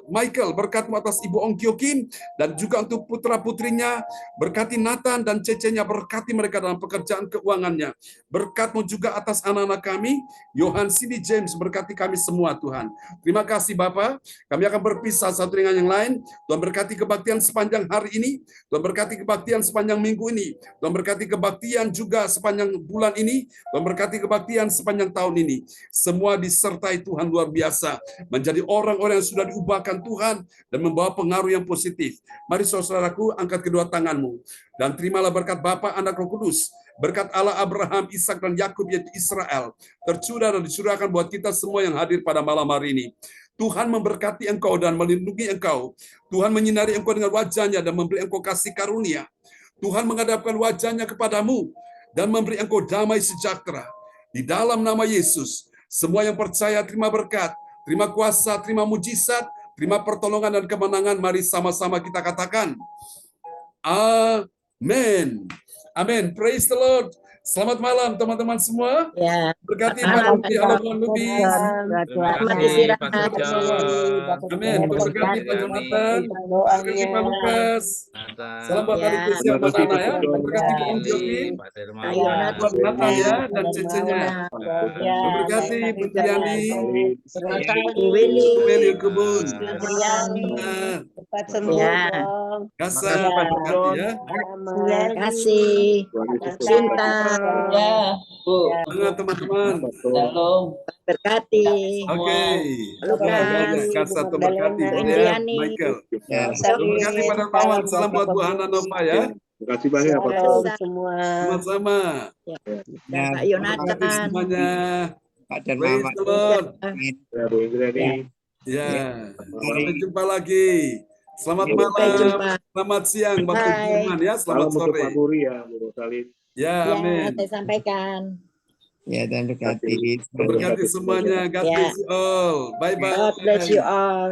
Michael, berkat-Mu atas Ibu Ongkyokin dan juga untuk putra-putrinya, berkati Nathan dan cecenya, berkati mereka dalam pekerjaan keuangannya. Berkat-Mu juga atas anak-anak kami, Yohan Cindy James, berkati kami semua Tuhan. Terima kasih Bapa. Kami akan berpisah satu dengan yang lain. Tuhan berkati kebaktian sepanjang hari ini, Tuhan berkati kebaktian sepanjang minggu ini, Tuhan berkati kebaktian juga sepanjang bulan ini, Tuhan berkati kebaktian sepanjang tahun ini. Semua disertai Tuhan luar biasa, menjadi orang-orang yang sudah diubahkan Tuhan dan membawa pengaruh yang positif. Mari saudaraku, angkat kedua tanganmu dan terimalah berkat Bapa, Anak, Roh Kudus. Berkat Allah Abraham, Ishak dan Yakub yaitu Israel tercurah dan dicurahkan buat kita semua yang hadir pada malam hari ini. Tuhan memberkati engkau dan melindungi engkau. Tuhan menyinari engkau dengan wajahnya dan memberi engkau kasih karunia. Tuhan menghadapkan wajahnya kepadamu dan memberi engkau damai sejahtera. Di dalam nama Yesus, semua yang percaya terima berkat, terima kuasa, terima mujizat, terima pertolongan dan kemenangan. Mari sama-sama kita katakan, Amin. Amin. Praise the Lord. Selamat malam teman-teman semua. Ya. Berkati Malam, Pak Lutfi, Allah Tuhan Lubis. Selamat istirahat. Amin. Berkati Pak Jonathan. Berkati Pak Lukas. Salam buat adik Kesia, buat anak ya. Berkati Bu Om Joti. Buat Nathan ya dan cecenya. Berkati Bu Tiani. Bu Willy. Willy Kebun. Cepat sembuh dong. Kasar berkati ya. Terima kasih. Cinta. Dengan teman-teman. Berkati. Oke. Lukas. Kasar berkati ya. Indriani. Michael. Berkati pada kawan. Salam buat Bu Hana Nova ya. Terima kasih banyak Pak. Semua. Sama-sama. Dan Pak Yonatan. Semuanya. Pak dan Praise Mama. the Lord. Ya, Bu Indrani. Ya, sampai jumpa lagi. Selamat Sampai malam, jumpa. selamat siang, Bapak Bye. Firman ya, selamat Salam untuk sore. Pak Guri ya, Bu Rosalin. Ya, Ya, amin. saya sampaikan. Ya, dan berkati. Berkati semuanya. God Ya. bless you all. Bye bye. God bless you all.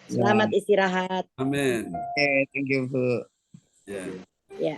Selamat istirahat. Amin. Oke, thank you, Bu. Ya. Ya.